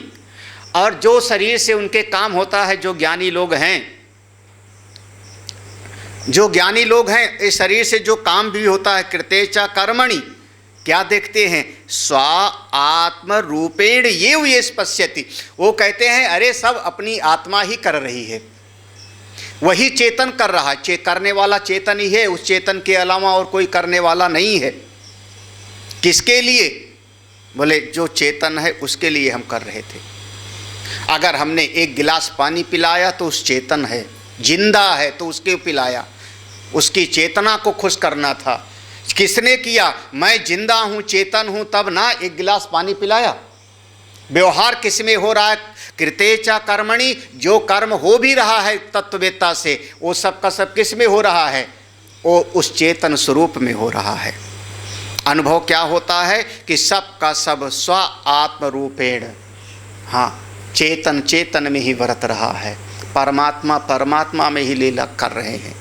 और जो शरीर से उनके काम होता है, जो ज्ञानी लोग हैं, जो ज्ञानी लोग हैं, इस शरीर से जो काम भी होता है, कृते च कर्मणि, क्या देखते हैं? स्वा आत्म रूपेण ये पश्यति। वो कहते हैं अरे सब अपनी आत्मा ही कर रही है, वही चेतन कर रहा है, करने वाला चेतन ही है, उस चेतन के अलावा और कोई करने वाला नहीं है। किसके लिए? बोले जो चेतन है उसके लिए हम कर रहे थे। अगर हमने एक गिलास पानी पिलाया तो उस चेतन है, जिंदा है तो उसके पिलाया, उसकी चेतना को खुश करना था। किसने किया? मैं जिंदा हूँ, चेतन हूँ, तब ना एक गिलास पानी पिलाया। व्यवहार किस में हो रहा है? कृते च कर्मणि। जो कर्म हो भी रहा है तत्ववेत्ता से, वो सब का सब किस में हो रहा है? वो उस चेतन स्वरूप में हो रहा है। अनुभव क्या होता है कि सब का सब स्व आत्म रूपेण, हाँ, चेतन चेतन में ही वर्त रहा है, परमात्मा परमात्मा में ही लीला कर रहे हैं।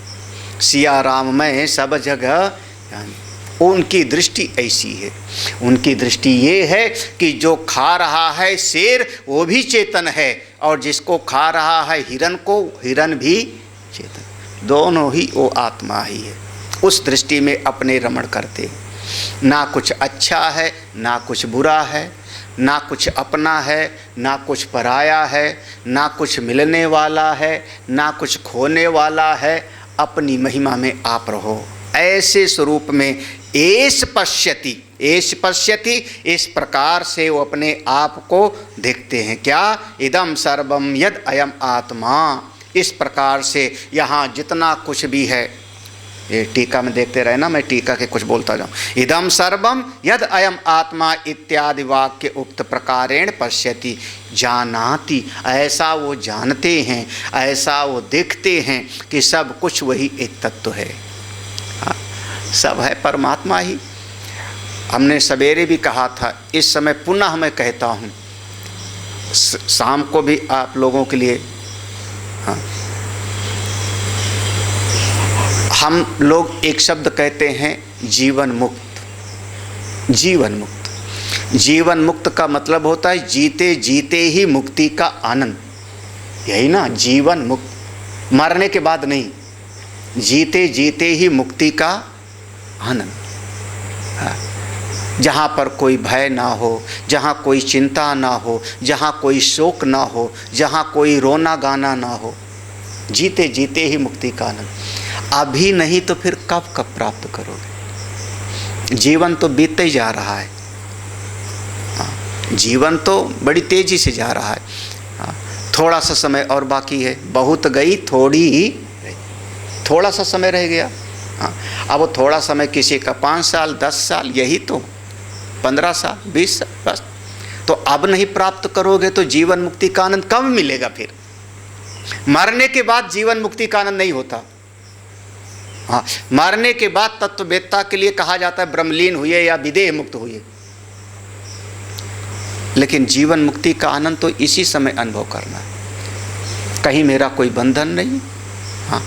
सिया राम में सब जगह, उनकी दृष्टि ऐसी है। उनकी दृष्टि ये है कि जो खा रहा है शेर वो भी चेतन है, और जिसको खा रहा है हिरन को, हिरन भी चेतन, दोनों ही वो आत्मा ही है। उस दृष्टि में अपने रमण करते हैं। ना कुछ अच्छा है, ना कुछ बुरा है, ना कुछ अपना है, ना कुछ पराया है, ना कुछ मिलने वाला है, ना कुछ खोने वाला है। अपनी महिमा में आप रहो, ऐसे स्वरूप में एष पश्यति, एष पश्यति, इस प्रकार से वो अपने आप को देखते हैं। क्या? इदम सर्वम यद अयम आत्मा। इस प्रकार से यहाँ जितना कुछ भी है, ये टीका में देखते रहे ना, मैं टीका के कुछ बोलता जाऊँ। इदम सर्वम यद अयम आत्मा इत्यादि वाक्य उक्त प्रकारेण पश्यति जानाति। ऐसा वो जानते हैं, ऐसा वो देखते हैं कि सब कुछ वही एक तत्व है, सब है परमात्मा ही। हमने सवेरे भी कहा था, इस समय पुनः मैं कहता हूँ, शाम को भी आप लोगों के लिए। हाँ, हम लोग एक शब्द कहते हैं जीवन मुक्त। जीवन मुक्त, जीवन मुक्त का मतलब होता है जीते जीते ही मुक्ति का आनंद, यही ना जीवन मुक्त। मरने के बाद नहीं, जीते जीते ही मुक्ति का आनंद। जहाँ पर कोई भय ना हो, जहाँ कोई चिंता ना हो, जहाँ कोई शोक ना हो, जहाँ कोई रोना गाना ना हो, जीते जीते ही मुक्ति का आनंद। अभी नहीं तो फिर कब कब प्राप्त करोगे? जीवन तो बीतते ही जा रहा है, जीवन तो बड़ी तेजी से जा रहा है। थोड़ा सा समय और बाकी है, बहुत गई थोड़ी ही, थोड़ा सा समय रह गया। अब वो थोड़ा समय किसी का 5 साल 10 साल, यही तो 15 साल 20 साल बस। तो अब नहीं प्राप्त करोगे तो जीवन मुक्ति का आनंद कब मिलेगा? फिर मरने के बाद जीवन मुक्ति का आनंद नहीं होता। हाँ, मरने के बाद तत्ववेत्ता के लिए कहा जाता है ब्रह्मलीन हुए या विदेह मुक्त हुए, लेकिन जीवन मुक्ति का आनंद तो इसी समय अनुभव करना है। कहीं मेरा कोई बंधन नहीं, हाँ,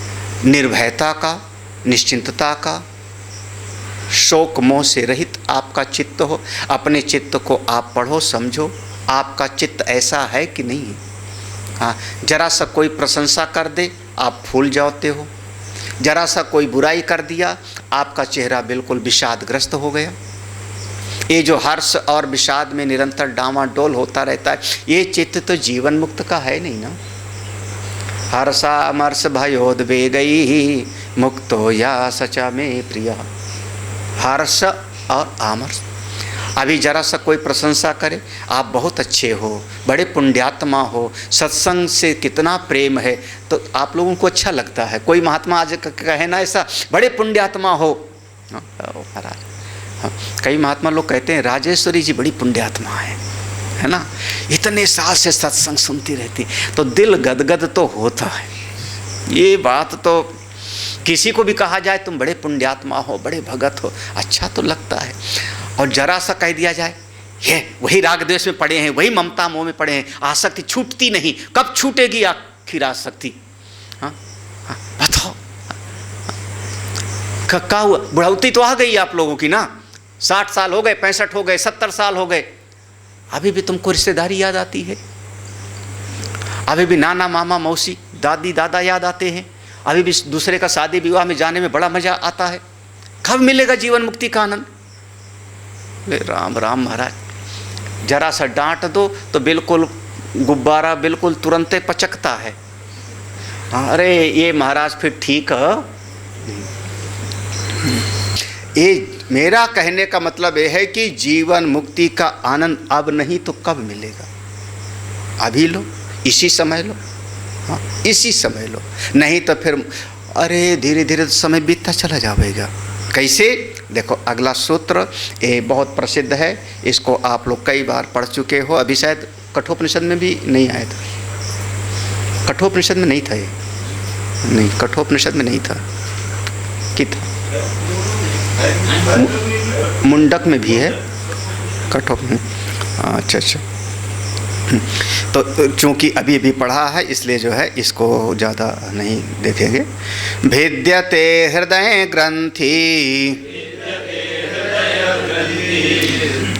निर्भयता का, निश्चिंतता का, शोक मोह से रहित आपका चित्त हो। अपने चित्त को आप पढ़ो, समझो आपका चित्त ऐसा है कि नहीं है। हाँ, जरा सा कोई प्रशंसा कर दे आप फूल जाते हो, जरा सा कोई बुराई कर दिया आपका चेहरा बिल्कुल विषादग्रस्त हो गया। ये जो हर्ष और विषाद में निरंतर डामाडोल होता रहता है, ये चित्त तो जीवन मुक्त का है नहीं ना। हर्षामर्ष भयोद्वेगई मुक्तो या सचा में प्रिया। हर्ष और आमर्ष। अभी जरा सा कोई प्रशंसा करे आप बहुत अच्छे हो, बड़े पुण्यात्मा हो, सत्संग से कितना प्रेम है, तो आप लोगों को अच्छा लगता है। कोई महात्मा आज कहे ना ऐसा, बड़े पुण्यात्मा हो। महाराज, हाँ, कई महात्मा लोग कहते हैं राजेश्वरी जी बड़ी पुण्यात्मा है ना, इतने साल से सत्संग सुनती रहती, तो दिल गदगद तो होता है। ये बात तो किसी को भी कहा जाए तुम बड़े पुण्यात्मा हो, बड़े भगत हो, अच्छा तो लगता है। और जरा सा कह दिया जाए ये वही राग द्वेष में पड़े हैं, वही ममता मोह में पड़े हैं, आसक्ति छूटती नहीं, कब छूटेगी आखिर आसक्ति? हाँ हाँ बताओ, क्या हुआ? बुढ़ौती तो आ गई आप लोगों की ना, 60 साल हो गए, 65 हो गए, 70 साल हो गए, अभी भी तुमको रिश्तेदारी याद आती है? अभी भी नाना मामा मौसी दादी दादा याद आते हैं? अभी भी दूसरे का शादी विवाह में जाने में बड़ा मजा आता है? कब मिलेगा जीवन मुक्ति का आनंद? राम राम महाराज, जरा सा डांट दो तो बिल्कुल गुब्बारा बिल्कुल तुरंत पचकता है। अरे ये महाराज फिर ठीक है। ये मेरा कहने का मतलब ये है कि जीवन मुक्ति का आनंद अब नहीं तो कब मिलेगा? अभी लो, इसी समय लो। हाँ, इसी समय लो, नहीं तो फिर अरे धीरे धीरे समय बीतता चला जाएगा। कैसे? देखो अगला सूत्र ये बहुत प्रसिद्ध है, इसको आप लोग कई बार पढ़ चुके हो। अभी शायद कठोपनिषद में भी नहीं आया था, कठोपनिषद में नहीं था ये, नहीं कठोपनिषद में नहीं था, कि था मुंडक में भी है, कठोप में। अच्छा अच्छा, तो चूँकि अभी अभी पढ़ा है इसलिए जो है इसको ज़्यादा नहीं देखेंगे। भेद्यते हृदय ग्रंथि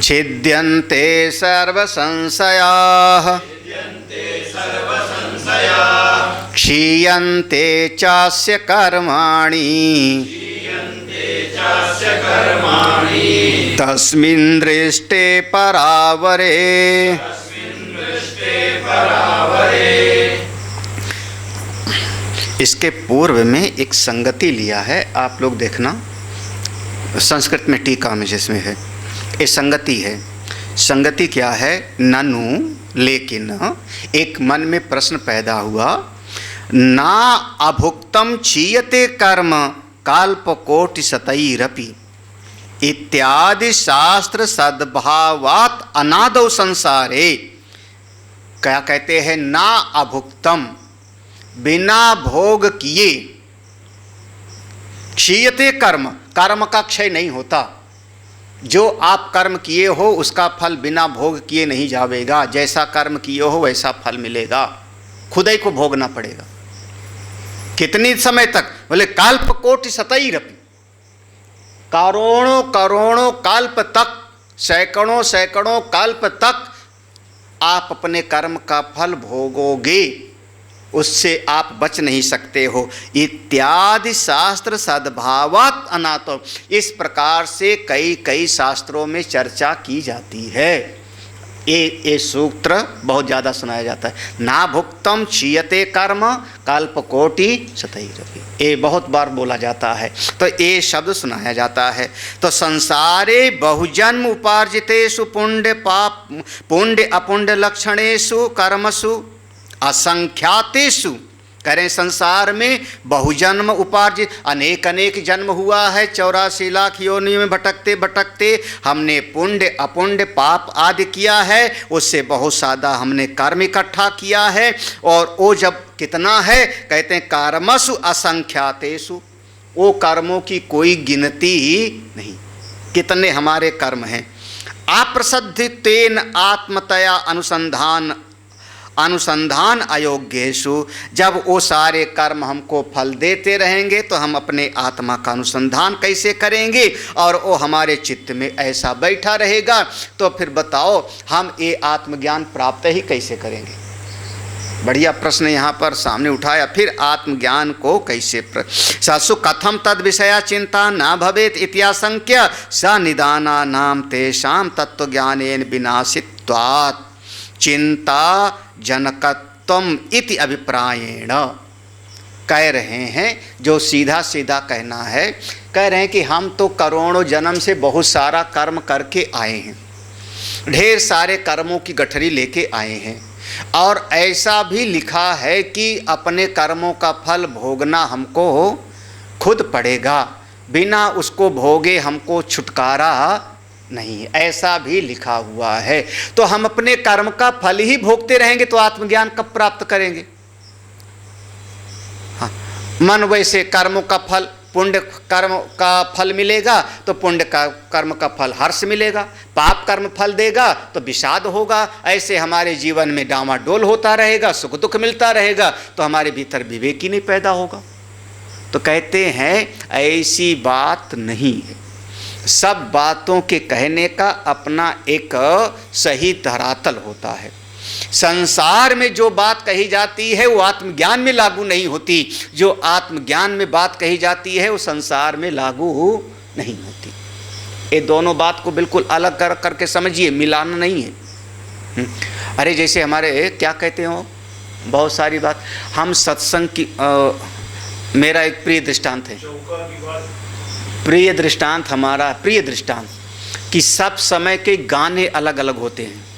छिद्यन्ते सर्व संशयाः क्षीयन्ते चास्य कर्माणि तस्मिन् दृष्टे परावरे। इसके पूर्व में एक संगति लिया है, आप लोग देखना, संस्कृत में टीका में जिसमें है ये संगति है। संगति क्या है? ननु, लेकिन एक मन में प्रश्न पैदा हुआ, ना अभुक्तम क्षीयते कर्म काल्पकोटि शतैरपि इत्यादि शास्त्र सद्भावात् अनादौ संसारे। क्या कहते हैं? ना अभुक्तम, बिना भोग किए, क्षीयते कर्म, कर्म का क्षय नहीं होता। जो आप कर्म किए हो उसका फल बिना भोग किए नहीं जावेगा, जैसा कर्म किए हो वैसा फल मिलेगा, खुद ही को भोगना पड़ेगा। कितनी समय तक? बोले काल्पकोटि शतैरपि, करोड़ों करोड़ों कल्प तक, सैकड़ों सैकड़ों कल्प तक आप अपने कर्म का फल भोगोगे, उससे आप बच नहीं सकते हो। इत्यादि शास्त्र सद्भावात् अनातो, इस प्रकार से कई कई शास्त्रों में चर्चा की जाती है। ये सूत्र बहुत ज़्यादा सुनाया जाता है। ना भुक्तम क्षीयते कर्म कल्पकोटि शतैरपि, ये बहुत बार बोला जाता है, तो ये शब्द सुनाया जाता है। तो संसारे बहुजन्म उपार्जितेषु पुण्य पाप पुण्य अपुण्य लक्षणेषु कर्मसु असंख्यातेषु, करें संसार में बहुजन्म उपार्जित, अनेक अनेक जन्म हुआ है, 84 लाख योनियों में भटकते भटकते हमने पुण्य अपुण्य पाप आदि किया है, उससे बहुत सादा हमने कर्म इकट्ठा किया है। और वो जब कितना है? कहते हैं कर्मसु असंख्यातेषु, वो कर्मों की कोई गिनती नहीं, कितने हमारे कर्म हैं। अप्रसिद्धितेन आत्मतया अनुसंधान अनुसंधान अयोग्येषु, जब वो सारे कर्म हमको फल देते रहेंगे तो हम अपने आत्मा का अनुसंधान कैसे करेंगे, और वो हमारे चित्त में ऐसा बैठा रहेगा तो फिर बताओ हम ये आत्मज्ञान प्राप्त ही कैसे करेंगे। बढ़िया प्रश्न यहाँ पर सामने उठाया। फिर आत्मज्ञान को कैसे ससु कथम तद विषया चिंता न भवेत इत्याशंक्य स निदाना नाम तेषाम तत्वज्ञानेन विनाशित्वात् चिंता जनकत्वम इति अभिप्रायेण। कह रहे हैं, जो सीधा सीधा कहना है, कह रहे हैं कि हम तो करोड़ों जन्म से बहुत सारा कर्म करके आए हैं, ढेर सारे कर्मों की गठरी लेके आए हैं, और ऐसा भी लिखा है कि अपने कर्मों का फल भोगना हमको खुद पड़ेगा, बिना उसको भोगे हमको छुटकारा नहीं, ऐसा भी लिखा हुआ है। तो हम अपने कर्म का फल ही भोगते रहेंगे तो आत्मज्ञान कब प्राप्त करेंगे। हाँ, मन वैसे कर्मों का फल, पुण्य कर्म का फल मिलेगा तो पुण्य का कर्म का फल हर्ष मिलेगा, पाप कर्म फल देगा तो विषाद होगा। ऐसे हमारे जीवन में डामाडोल होता रहेगा, सुख दुख मिलता रहेगा, तो हमारे भीतर विवेक ही नहीं पैदा होगा। तो कहते हैं ऐसी बात नहीं है, सब बातों के कहने का अपना एक सही धरातल होता है। संसार में जो बात कही जाती है वो आत्मज्ञान में लागू नहीं होती, जो आत्मज्ञान में बात कही जाती है वो संसार में लागू नहीं होती। ये दोनों बात को बिल्कुल अलग करके समझिए, मिलाना नहीं है। अरे जैसे हमारे क्या कहते हो, बहुत सारी बात हम सत्संग की मेरा एक प्रिय दृष्टांत है, प्रिय दृष्टांत हमारा प्रिय दृष्टांत कि सब समय के गाने अलग अलग होते हैं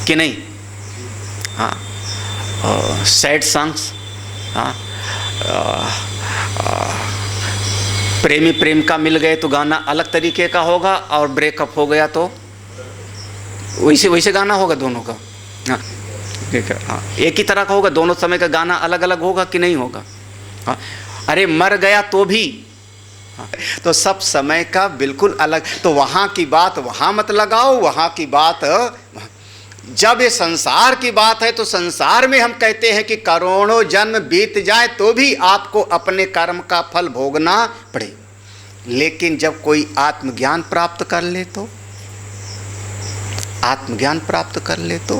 कि नहीं। हाँ, सैड सॉन्ग्स, हाँ, प्रेमी प्रेम का मिल गए तो गाना अलग तरीके का होगा, और ब्रेकअप हो गया तो वैसे वैसे गाना होगा दोनों का। हाँ ठीक है, हाँ एक ही तरह का होगा, दोनों समय का गाना अलग अलग होगा कि नहीं होगा। हाँ, अरे मर गया तो भी, हाँ, तो सब समय का बिल्कुल अलग। तो वहाँ की बात वहाँ मत लगाओ, वहाँ की बात। जब ये संसार की बात है तो संसार में हम कहते हैं कि करोड़ों जन्म बीत जाए तो भी आपको अपने कर्म का फल भोगना पड़े। लेकिन जब कोई आत्मज्ञान प्राप्त कर ले तो, आत्मज्ञान प्राप्त कर ले तो,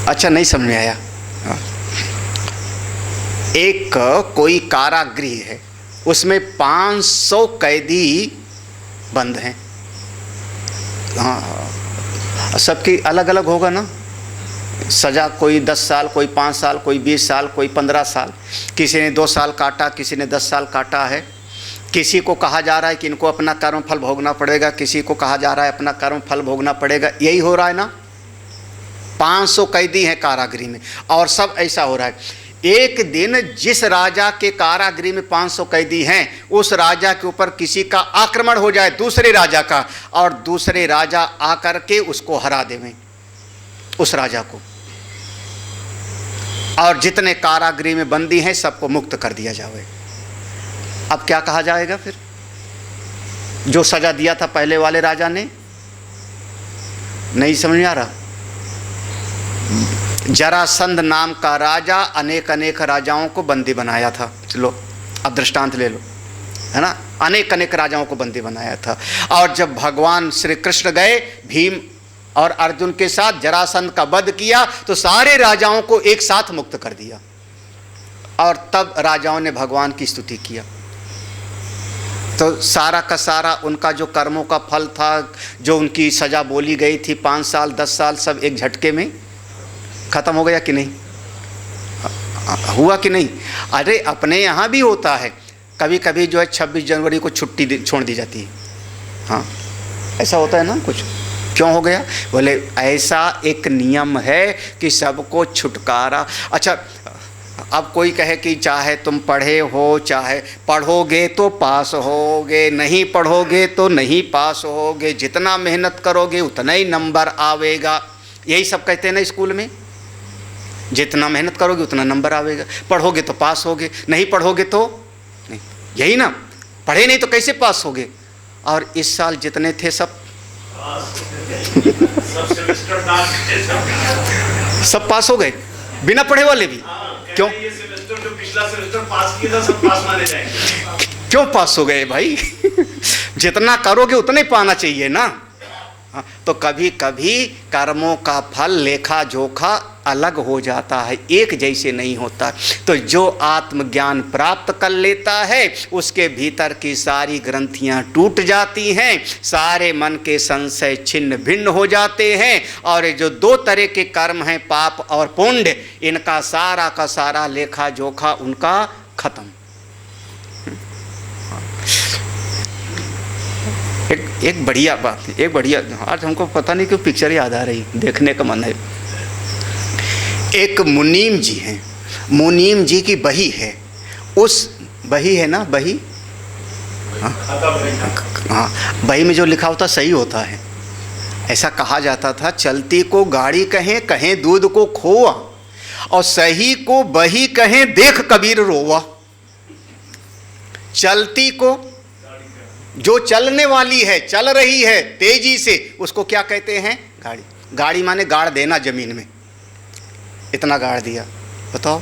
अच्छा नहीं समझ में आया। एक कोई कारागृह है, उसमें 500 कैदी बंद हैं। हाँ, सबकी अलग अलग होगा ना सज़ा, कोई 10 साल, कोई 5 साल, कोई 20 साल, कोई 15 साल, किसी ने 2 साल काटा, किसी ने 10 साल काटा है। किसी को कहा जा रहा है कि इनको अपना कर्म फल भोगना पड़ेगा, किसी को कहा जा रहा है अपना कर्म फल भोगना पड़ेगा। यही हो रहा है ना, 500 कैदी हैं कारागृह में, और सब ऐसा हो रहा है। एक दिन जिस राजा के कारागृह में 500 कैदी हैं, उस राजा के ऊपर किसी का आक्रमण हो जाए, दूसरे राजा का, और दूसरे राजा आकर के उसको हरा देवें, उस राजा को, और जितने कारागृह में बंदी हैं सबको मुक्त कर दिया जाए। अब क्या कहा जाएगा फिर? जो सजा दिया था पहले वाले राजा ने, नहीं समझ में आ रहा। जरासंध नाम का राजा अनेक अनेक राजाओं को बंदी बनाया था। चलो अब दृष्टांत ले लो, है ना, अनेक अनेक राजाओं को बंदी बनाया था। और जब भगवान श्री कृष्ण गए भीम और अर्जुन के साथ जरासंध का वध किया तो सारे राजाओं को एक साथ मुक्त कर दिया, और तब राजाओं ने भगवान की स्तुति किया। तो सारा का सारा उनका जो कर्मों का फल था, जो उनकी सजा बोली गई थी 5 साल 10 साल, सब एक झटके में खत्म हो गया कि नहीं? हुआ कि नहीं? अरे अपने यहाँ भी होता है, कभी कभी जो है 26 जनवरी को छुट्टी छोड़ दी जाती है। हाँ ऐसा होता है ना कुछ। क्यों हो गया? बोले ऐसा एक नियम है कि सबको छुटकारा। अच्छा अब कोई कहे कि चाहे तुम पढ़े हो, चाहे पढ़ोगे तो पास होगे, नहीं पढ़ोगे तो नहीं पास होगे, जितना मेहनत करोगे उतना ही नंबर आवेगा। यही सब कहते हैं ना स्कूल में, जितना मेहनत करोगे उतना नंबर आवेगा, पढ़ोगे तो पास होगे, नहीं पढ़ोगे तो नहीं। यही ना, पढ़े नहीं तो कैसे पास होगे? और इस साल जितने थे सब सब सेमेस्टर डाल के सब पास हो गए, बिना पढ़े वाले भी। क्यों? ये सेमेस्टर जो पिछला सेमेस्टर पास किया था सब पास माने जाएंगे। क्यों पास हो गए भाई? जितना करोगे उतना ही पाना चाहिए ना। तो कभी कभी कर्मों का फल लेखा जोखा अलग हो जाता है, एक जैसे नहीं होता। तो जो आत्मज्ञान प्राप्त कर लेता है उसके भीतर की सारी ग्रंथियां टूट जाती हैं, सारे मन के संशय छिन्न भिन्न हो जाते हैं, और जो दो तरह के कर्म हैं, पाप और पुण्य, इनका सारा का सारा लेखा जोखा उनका खत्म। एक बढ़िया बात, एक बढ़िया, आज हमको पता नहीं क्यों पिक्चर याद आ रही, देखने का मन है। एक मुनीम जी हैं, मुनीम जी की बही है, उस बही है ना, बही, हाँ, बही में जो लिखा होता सही होता है। ऐसा कहा जाता था, चलती को गाड़ी कहें, कहें दूध को खोआ, और सही को बही कहें, देख कबीर रोवा। चलती को, जो चलने वाली है, चल रही है तेजी से, उसको क्या कहते हैं? गाड़ी। गाड़ी माने गाड़ देना जमीन में, इतना गाड़ दिया, बताओ।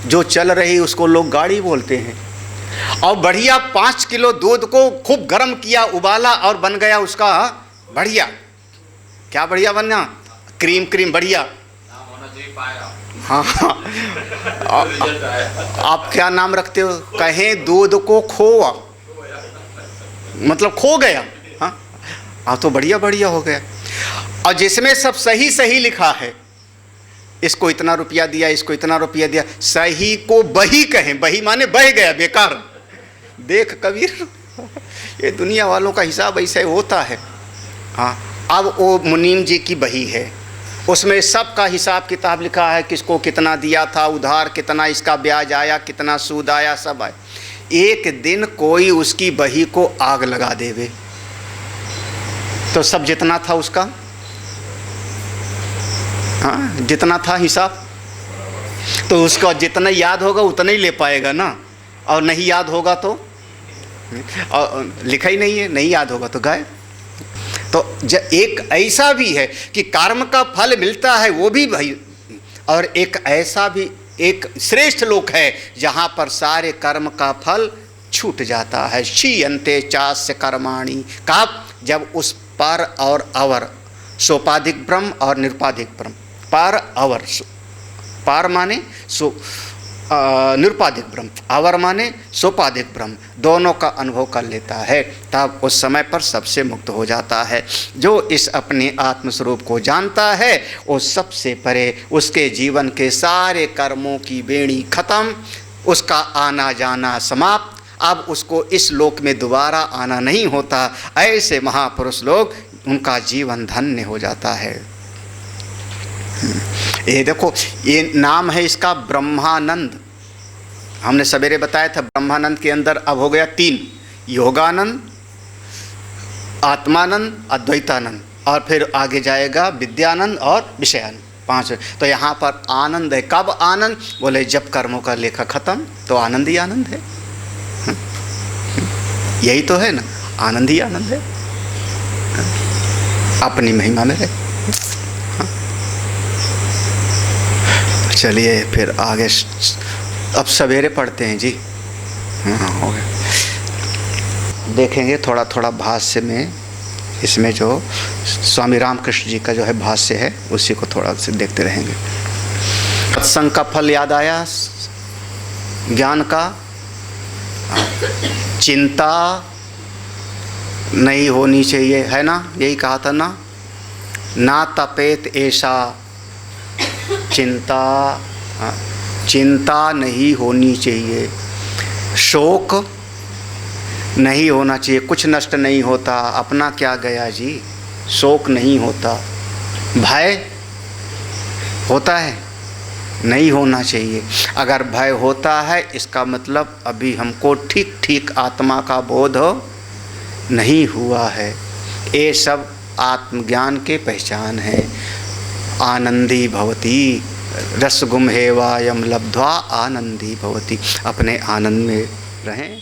जो चल रही उसको लोग गाड़ी बोलते हैं। और बढ़िया 5 किलो दूध को खूब गर्म किया, उबाला, और बन गया उसका बढ़िया। क्या बढ़िया बना? क्रीम, क्रीम बढ़िया। हाँ, आप क्या नाम रखते हो? कहें दूध को खोआ, मतलब खो गया। हाँ, तो बढ़िया बढ़िया हो गया। और जिसमें सब सही सही लिखा है, इसको इतना रुपया दिया, इसको इतना रुपया दिया, सही को बही कहें, बही माने बह गया, बेकार। देख कबीर, ये दुनिया वालों का हिसाब ऐसे होता है। हाँ, अब वो मुनीम जी की बही है, उसमें सबका हिसाब किताब लिखा है, किसको कितना दिया था उधार, कितना इसका ब्याज आया, कितना सूद आया, सब आया। एक दिन कोई उसकी बही को आग लगा देवे तो सब जितना था उसका, हाँ, जितना था हिसाब, तो उसका जितना याद होगा उतना ही ले पाएगा ना, और नहीं याद होगा तो, और लिखा ही नहीं है, नहीं याद होगा तो गायब। तो एक ऐसा भी है कि कर्म का फल मिलता है वो भी भाई, और एक ऐसा भी एक श्रेष्ठ लोक है जहाँ पर सारे कर्म का फल छूट जाता है। क्षीयन्ते चास्य कर्माणि, कब? जब उस पर और अवर, सोपाधिक ब्रह्म और निरुपाधिक ब्रह्म, पर अवर, पार माने निरुपाधिक ब्रह्म, अवर माने सोपाधिक ब्रह्म, दोनों का अनुभव कर लेता है, तब उस समय पर सबसे मुक्त हो जाता है। जो इस अपने आत्मस्वरूप को जानता है वो सबसे परे, उसके जीवन के सारे कर्मों की बेड़ी खत्म, उसका आना जाना समाप्त। अब उसको इस लोक में दोबारा आना नहीं होता। ऐसे महापुरुष लोग, उनका जीवन धन्य हो जाता है। ये देखो, ये नाम है इसका ब्रह्मानंद। हमने सवेरे बताया था ब्रह्मानंद के अंदर अब हो गया 3, योगानंद, आत्मानंद, अद्वैतानंद, और फिर आगे जाएगा विद्यानंद और विषयानंद, 5। तो यहाँ पर आनंद है। कब आनंद? बोले जब कर्मों का लेखा खत्म, तो आनंद ही आनंद है। यही तो है ना, आनंद ही आनंद है, अपनी महिमा में है। चलिए फिर आगे, अब सवेरे पढ़ते हैं जी। हाँ, हो गया। देखेंगे थोड़ा थोड़ा भाष्य में, इसमें जो स्वामी रामकृष्ण जी का जो है भाष्य है, उसी को थोड़ा से देखते रहेंगे। सत्संग का फल याद आया, ज्ञान का। चिंता नहीं होनी चाहिए, है ना, यही कहा था ना, ना तपेत ऐसा, चिंता नहीं होनी चाहिए, शोक नहीं होना चाहिए, कुछ नष्ट नहीं होता, अपना क्या गया जी, शोक नहीं होता, भय होता है, नहीं होना चाहिए। अगर भय होता है इसका मतलब अभी हमको ठीक ठीक आत्मा का बोध नहीं हुआ है। ये सब आत्मज्ञान के पहचान है। आनंदी भवती रसगुम हेवायम लब्ध्वा आनंदी भवती, अपने आनंद में रहें।